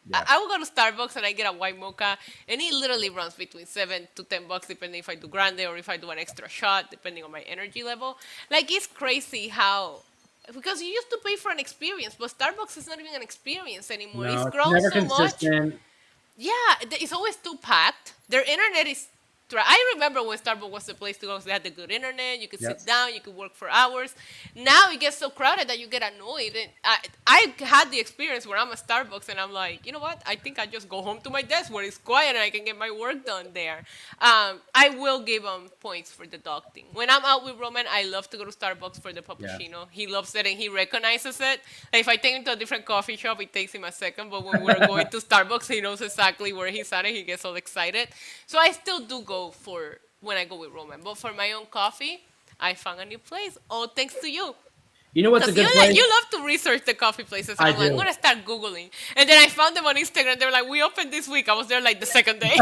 A: Yeah.
B: I will go to Starbucks and I get a white mocha, and it literally runs between $7 to $10, depending if I do grande or if I do an extra shot, depending on my energy level. Like it's crazy how because you used to pay for an experience, but Starbucks is not even an experience anymore. It's
A: No, it's
B: grown
A: never
B: so much.
A: consistent.
B: Yeah, it's always too packed. Their internet is. I remember when Starbucks was the place to go. 'Cause they had the good internet. You could
A: Yep.
B: sit down. You could work for hours. Now it gets so crowded that you get annoyed. And I had the experience where I'm at Starbucks and I'm like, you know what? I think I just go home to my desk where it's quiet and I can get my work done there. I will give him points for the dog thing. When I'm out with Roman, I love to go to Starbucks for the
A: Yeah.
B: puppuccino. He loves it and he recognizes it. Like if I take him to a different coffee shop, it takes him a second. But when we're going to Starbucks, he knows exactly where he's at and he gets all excited. So I still do go for when I go with Roman. But for my own coffee, I found a new place. All thanks to you.
A: You know what's a
B: Because
A: good place?
B: you love to research the coffee places.
A: I
B: I'm like, I'm
A: do.
B: going to start Googling. And then I found them on Instagram. They were like, we opened this week. I was there like the second day.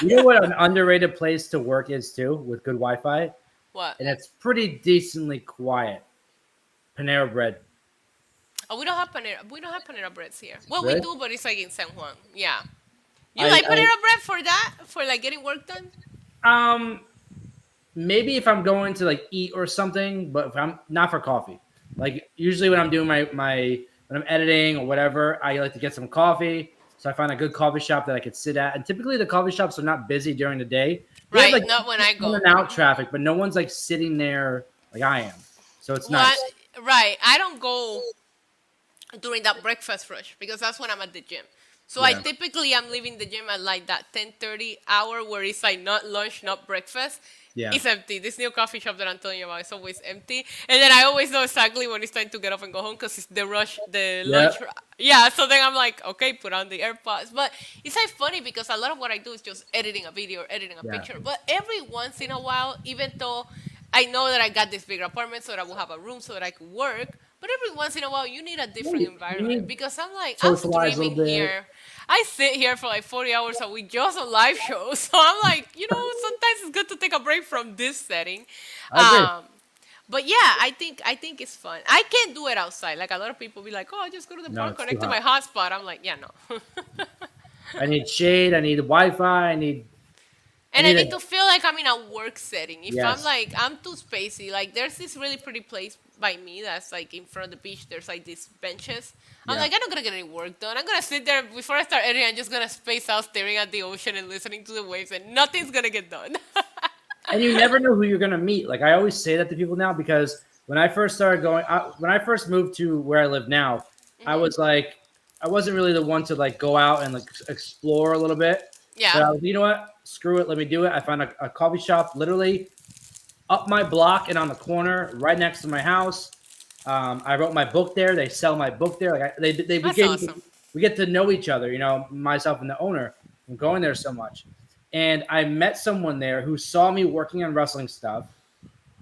A: You know what an underrated place to work is too, with good Wi-Fi,
B: What?
A: and it's pretty decently quiet. Panera Bread.
B: Oh, we don't have Panera. We don't have Panera breads here. Well, we
A: Really?
B: do, but it's like in San Juan. Yeah. You
A: I,
B: like
A: I
B: Panera bread for that? For like getting work done?
A: um maybe if I'm going to like eat or something, but if I'm not for coffee. Like usually when I'm doing my when I'm editing or whatever, I like to get some coffee. So I find a good coffee shop that I could sit at. And typically the coffee shops are not busy during the day. They have
B: Right.
A: like
B: Not when I
A: in
B: go.
A: and out traffic, but no one's like sitting there like I am. So it's
B: What?
A: nice.
B: Right. I don't go during that breakfast rush because that's when I'm at the gym. So I
A: Yeah.
B: typically I'm leaving the gym at like that 10:30 hour where it's like not lunch, not breakfast.
A: Yeah.
B: It's empty. This new coffee shop that I'm telling you about is always empty. And then I always know exactly when it's time to get up and go home because it's the rush, the
A: Yeah.
B: lunch. Yeah, so then I'm like, okay, put on the AirPods. But it's like funny because a lot of what I do is just editing a video or editing a
A: Yeah.
B: picture. But every once in a while, even though I know that I got this bigger apartment so that I will have a room so that I could work, but every once in a while you need a different
A: You
B: environment
A: need
B: because I'm like, I'm
A: socialize a little
B: streaming
A: bit.
B: here. I sit here for like 40 hours a week just on live shows. So I'm like, sometimes it's good to take a break from this setting.
A: I agree.
B: But yeah, I think it's fun. I can't do it outside. Like a lot of people be like, oh, I just go to the
A: No,
B: park,
A: it's too
B: connect to my
A: hot.
B: hotspot. I'm like, yeah, no.
A: I need shade. I need Wi-Fi. I
B: And I
A: need
B: need
A: a
B: to feel like I'm in a work setting. If I'm
A: yes.
B: like, I'm too spacey, like there's this really pretty place by me that's like in front of the beach. There's like these benches. I'm
A: Yeah.
B: like, I'm not gonna get any work done. I'm gonna sit there before I start editing. I'm just gonna space out staring at the ocean and listening to the waves, and nothing's gonna get done.
A: And you never know who you're gonna meet. Like I always say that to people now because when I first started when I first moved to where I live now, I was like, I wasn't really the one to like go out and like explore a little bit. But
B: Yeah.
A: I was, you know what? Screw it. Let me do it. I found a coffee shop literally up my block and on the corner right next to my house. I wrote my book there. They sell my book there. Like they
B: That's
A: became
B: awesome.
A: we get to know each other. You know, myself and the owner. I'm going there so much, and I met someone there who saw me working on wrestling stuff.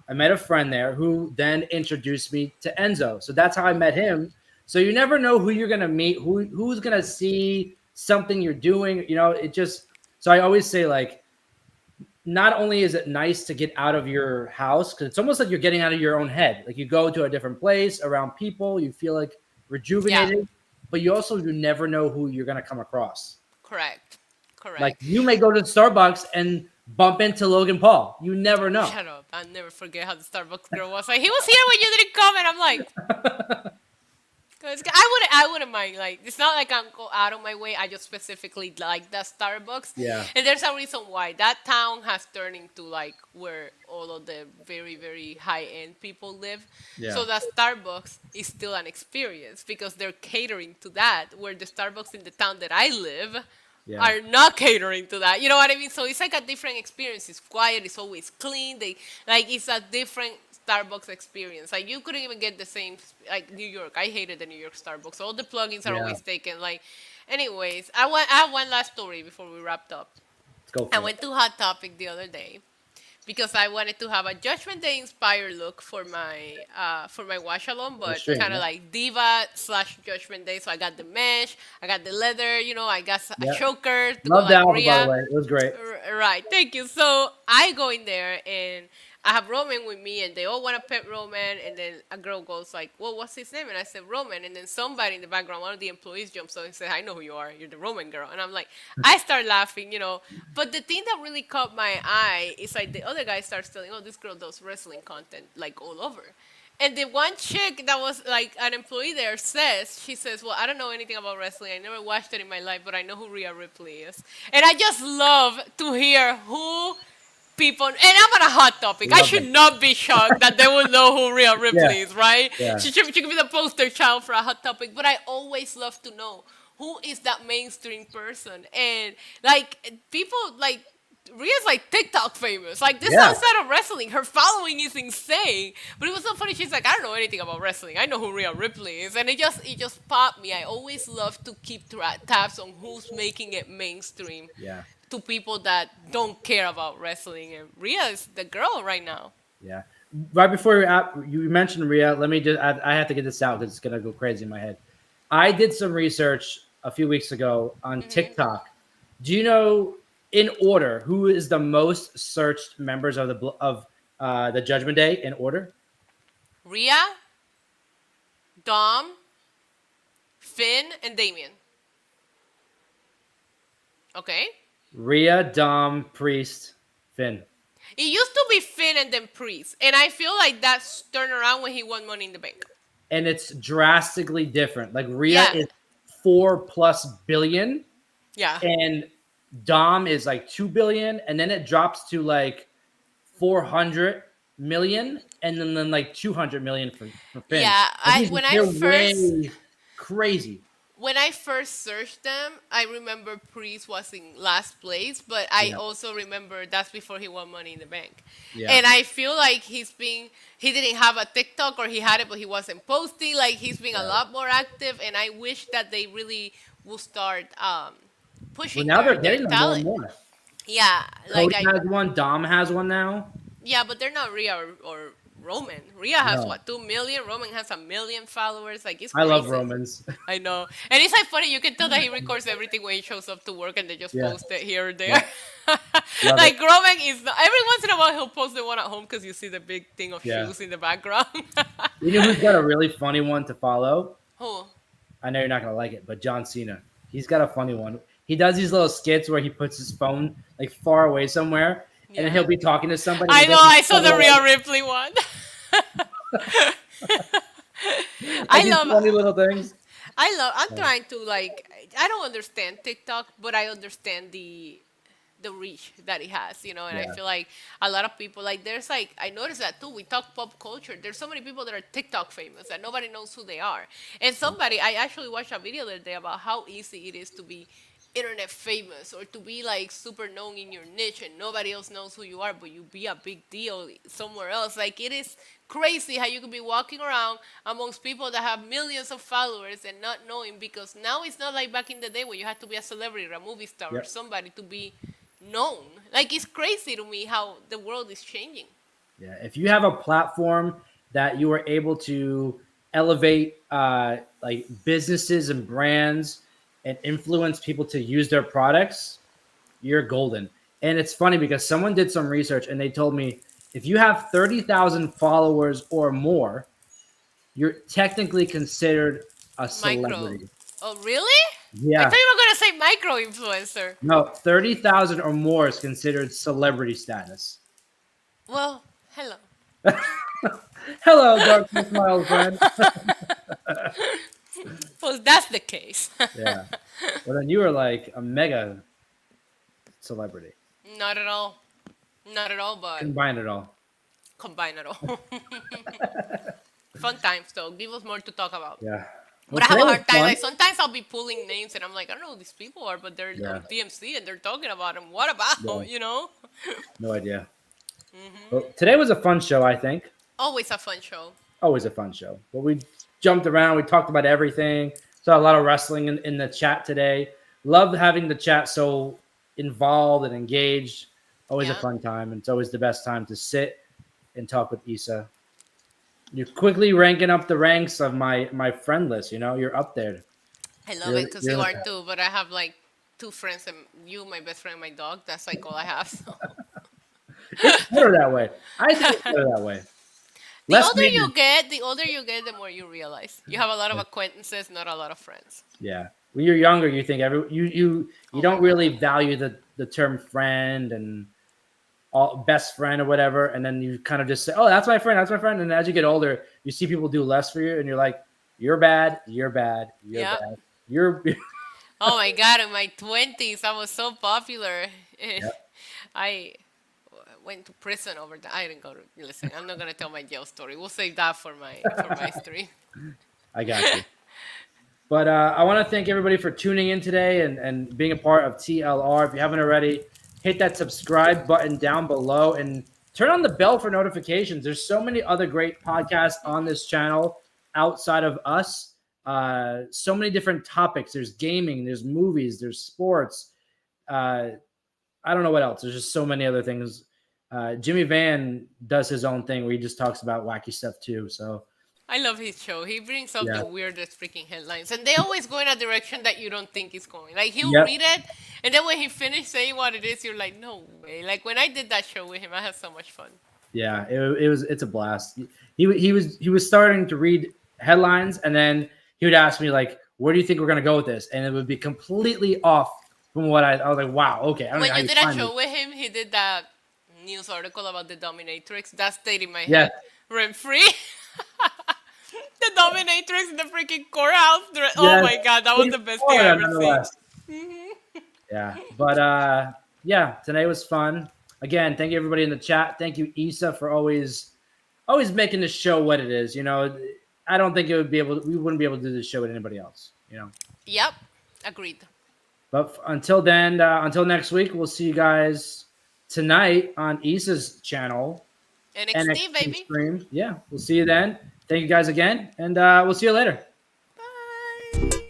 A: I met a friend there who then introduced me to Enzo. So that's how I met him. So you never know who you're gonna meet, who's gonna see something you're doing. You know, it just so I always say like not only is it nice to get out of your house because it's almost like you're getting out of your own head. Like you go to a different place around people, you feel like
B: Yeah.
A: rejuvenated, but you never know who you're gonna come across.
B: Correct.
A: Like
B: Correct.
A: you may go to Starbucks and bump into Logan Paul. You never know.
B: Shut up. I'll never forget how the Starbucks girl was like, he was here when you didn't come, and I'm like, cause I wouldn't mind. Like, it's not like I'm go out of my way. I just specifically like that Starbucks.
A: Yeah.
B: And there's a reason why that town has turned into like where all of the very, very high end people live.
A: Yeah.
B: So that Starbucks is still an experience because they're catering to that. Where the Starbucks in the town that I live
A: Yeah.
B: are not catering to that. You know what I mean? So it's like a different experience. It's quiet. It's always clean. They like it's a different Starbucks experience. Like you couldn't even get the same like New York. I hated the New York Starbucks. All the plugins are
A: Yeah.
B: always taken. Like, anyways, I have one last story before we wrapped up.
A: Let's go
B: I
A: for it.
B: went to Hot Topic the other day because I wanted to have a Judgment Day inspired look for my wash along,
A: For the
B: but
A: stream.
B: kind of
A: Yeah.
B: like Diva slash Judgment Day. So I got the mesh, I got the leather, I got a
A: Yeah.
B: choker to go
A: Love the
B: like
A: album, by the
B: Rhea.
A: way. It was great.
B: Right, thank you. So I go in there and I have Roman with me, and they all want to pet Roman. And then a girl goes like, "Well, what's his name?" And I said Roman. And then somebody in the background, one of the employees jumps up and said, "I know who you are. You're the Roman girl." And I'm like, I start laughing. But the thing that really caught my eye is like the other guy starts telling, "Oh, this girl does wrestling content like all over." And the one chick that was like an employee there she says, "Well, I don't know anything about wrestling. I never watched it in my life, but I know who Rhea Ripley is." And I just love to hear who people, and I'm on a hot topic. I
A: Love
B: should
A: it.
B: not be shocked that they will know who Rhea
A: Yeah.
B: Ripley is, right?
A: Yeah.
B: She could be the poster child for a hot topic, but I always love to know who is that mainstream person. And like people like Rhea's like TikTok famous. Like this
A: Yeah.
B: outside of wrestling, her following is insane. But it was so funny. She's like, I don't know anything about wrestling. I know who Rhea Ripley is, and it just popped me. I always love to keep tabs on who's making it mainstream
A: Yeah.
B: to people that don't care about wrestling. And Rhea is the girl right now.
A: Yeah. Right before you mentioned Rhea, let me just, I have to get this out because it's going to go crazy in my head. I did some research a few weeks ago on TikTok. Do you know in order who is the most searched members of the Judgment Day in order?
B: Rhea, Dom, Finn, and Damien. Okay.
A: Rhea, Dom, Priest, Finn.
B: It used to be Finn and then Priest, and I feel like that's turned around when he won Money in the Bank.
A: And it's drastically different. Like Rhea
B: Yeah.
A: is 4+ billion,
B: Yeah.
A: and Dom is like 2 billion, and then it drops to like 400 million, and then like 200 million for Finn.
B: Yeah.
A: Like, they're way crazy.
B: When I first searched them, I remember Priest was in last place, but I
A: Yeah.
B: also remember that's before he won Money in the Bank.
A: Yeah.
B: And I feel like he didn't have a TikTok, or he had it, but he wasn't posting. Like he's been a lot more active, and I wish that they really will start
A: Well,
B: pushing
A: now they're
B: their
A: getting them more and
B: talent.
A: more.
B: Yeah, like
A: Cody has one. Dom has one now.
B: yeah, but they're not Rhea or Roman. Rhea has
A: No.
B: what, 2 million? Roman has 1 million followers. Like it's
A: I
B: crazy.
A: love Romans.
B: I know. And it's like funny, you can tell that he records everything when he shows up to work, and they just
A: Yeah.
B: post it here or there.
A: Love
B: Like Roman is not, every once in a while he'll post the one at home because you see the big thing of
A: Yeah.
B: shoes in the background.
A: You know who's got a really funny one to follow?
B: Who?
A: I know you're not gonna like it, but John Cena. He's got a funny one. He does these little skits where he puts his phone like far away somewhere, and then
B: Yeah.
A: he'll be talking to somebody.
B: I
A: and
B: know,
A: then
B: I saw the Rhea Ripley one.
A: like these funny
B: I
A: little things.
B: I'm trying to like, I don't understand TikTok, but I understand the reach that it has, and I
A: Yeah.
B: feel like a lot of people, like there's like, I noticed that too. We talk pop culture. There's so many people that are TikTok famous that nobody knows who they are. And I actually watched a video the other day about how easy it is to be internet famous, or to be like super known in your niche and nobody else knows who you are, but you be a big deal somewhere else. Like it is crazy how you could be walking around amongst people that have millions of followers and not knowing, because now it's not like back in the day where you had to be a celebrity or a movie star or
A: Yep.
B: somebody to be known. Like it's crazy to me how the world is changing.
A: Yeah, if you have a platform that you are able to elevate like businesses and brands and influence people to use their products, you're golden. And it's funny because someone did some research and they told me if you have 30,000 followers or more, you're technically considered a
B: Micro.
A: celebrity.
B: Oh, really? I
A: Yeah.
B: thought you were going to say micro influencer.
A: No, 30,000 or more is considered celebrity status.
B: Well, hello.
A: Hello, darkness, my old friend.
B: Well, that's the case.
A: Yeah. Well, then you were like a mega celebrity.
B: Not at all. Not at all, but
A: Combine it all.
B: combine it all. Fun times, though. Give us more to talk about.
A: Yeah. Well,
B: But I have
A: today
B: a
A: was
B: hard time.
A: fun.
B: Like sometimes I'll be pulling names, and I'm like, I don't know who these people are, but they're
A: Yeah,
B: on DMC and they're talking about them. What
A: yeah,
B: about, you know?
A: no idea.
B: Hmm.
A: Well, today was a fun show, I think.
B: Always a fun show.
A: Always a fun show. But we jumped around. We talked about everything. Saw a lot of wrestling in the chat today. Loved having the chat so involved and engaged. Always a
B: Yeah.
A: fun time. And it's always the best time to sit and talk with Issa. You're quickly ranking up the ranks of my friend list. You know, you're up there.
B: I love it
A: You're
B: because
A: you're in
B: you
A: the
B: are
A: top.
B: too. But I have like two friends, and you, my best friend, my dog. That's like all I have. So.
A: It's better that way. I think it's better that way.
B: The
A: Less
B: older you
A: maintenance.
B: get, the older you get, the more you realize you have a lot of acquaintances, not a lot of friends.
A: Yeah. When you're younger, you think you
B: Oh my
A: don't
B: god.
A: really value the term friend and all best friend or whatever, and then you kind of just say, "Oh, that's my friend, that's my friend." And as you get older, you see people do less for you, and you're like, "You're bad, you're bad, you're
B: Yeah.
A: bad, you're."
B: Oh my god. In my 20s, I was so popular.
A: Yeah,
B: I went to prison over that. I didn't go to. Listen, I'm not gonna tell my jail story. We'll save that for my stream.
A: I got you. But I want to thank everybody for tuning in today and being a part of TLR. If you haven't already, hit that subscribe button down below and turn on the bell for notifications. There's so many other great podcasts on this channel outside of us. So many different topics. There's gaming, there's movies, there's sports. Uh, I don't know what else. There's just so many other things. Jimmy Van does his own thing where he just talks about wacky stuff too. So
B: I love his show. He brings up
A: yeah,
B: the weirdest freaking headlines, and they always go in a direction that you don't think is going. Like he'll
A: yep.
B: read it, and then when he finished saying what it is, you're like, no way. Like when I did that show with him, I had so much fun.
A: Yeah, it's a blast. He was starting to read headlines, and then he would ask me like, "Where do you think we're gonna go with this?" And it would be completely off from what I was like, "Wow, okay, I don't know
B: When
A: how
B: you
A: you
B: did a
A: find this."
B: show with him, he did that news article about the dominatrix. That stayed in my
A: Yeah,
B: head rent free. The dominatrix in the freaking courthouse. Oh
A: yeah,
B: my god, that was
A: pretty
B: the best thing I
A: Florida
B: ever seen.
A: nonetheless. Yeah, but yeah, today was fun. Again, thank you everybody in the chat. Thank you, Issa, for always making this show what it is. You know, I don't think we wouldn't be able to do this show with anybody else. You know.
B: Yep, agreed.
A: But until then, until next week, we'll see you guys tonight on Issa's channel,
B: NXT
A: NXT
B: baby.
A: stream. Yeah, we'll see you then. Thank you guys again, and we'll see you later.
B: Bye.